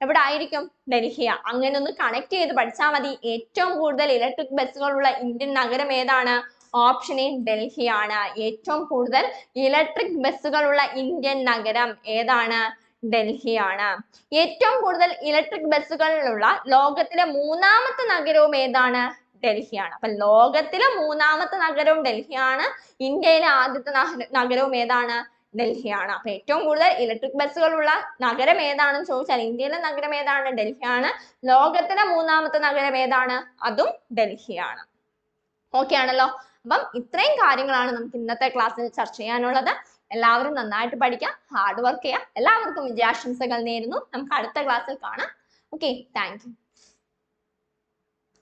എവിടെ ആയിരിക്കും? ഡൽഹിയാ. അങ്ങനെ ഒന്ന് കണക്ട് ചെയ്ത് പഠിച്ചാൽ മതി. ഏറ്റവും കൂടുതൽ ഇലക്ട്രിക് ബസ്സുകൾ ഉള്ള ഇന്ത്യൻ നഗരം ഏതാണ്? ഓപ്ഷൻ എ ഡൽഹിയാണ്. ഏറ്റവും കൂടുതൽ ഇലക്ട്രിക് ബസ്സുകൾ ഉള്ള ഇന്ത്യൻ നഗരം ഏതാണ്? ഡൽഹിയാണ്. ഏറ്റവും കൂടുതൽ ഇലക്ട്രിക് ബസ്സുകളുള്ള ലോകത്തിലെ 3ാമത്തെ നഗരവും ഏതാണ്? ഡൽഹിയാണ്. അപ്പൊ ലോകത്തിലെ 3ാമത്തെ നഗരവും ഡൽഹിയാണ്. ഇന്ത്യയിലെ ആദ്യത്തെ നഗരവും ഏതാണ്? ഡൽഹിയാണ്. അപ്പൊ ഏറ്റവും കൂടുതൽ ഇലക്ട്രിക് ബസ്സുകളുള്ള നഗരം ഏതാണെന്ന് ചോദിച്ചാൽ ഇന്ത്യയിലെ നഗരം ഏതാണ്? ഡൽഹിയാണ്. ലോകത്തിലെ 3ാമത്തെ നഗരം ഏതാണ്? അതും ഡൽഹിയാണ്. ഓക്കെ ആണല്ലോ. അപ്പം ഇത്രയും കാര്യങ്ങളാണ് നമുക്ക് ഇന്നത്തെ ക്ലാസ്സിൽ ചർച്ച ചെയ്യാനുള്ളത്. എല്ലാവരും നന്നായിട്ട് പഠിക്കാം, ഹാർഡ് വർക്ക് ചെയ്യാം. എല്ലാവർക്കും വിജയാശംസകൾ നേരുന്നു. നമുക്ക് അടുത്ത ക്ലാസ്സിൽ കാണാം. Okay, thank you.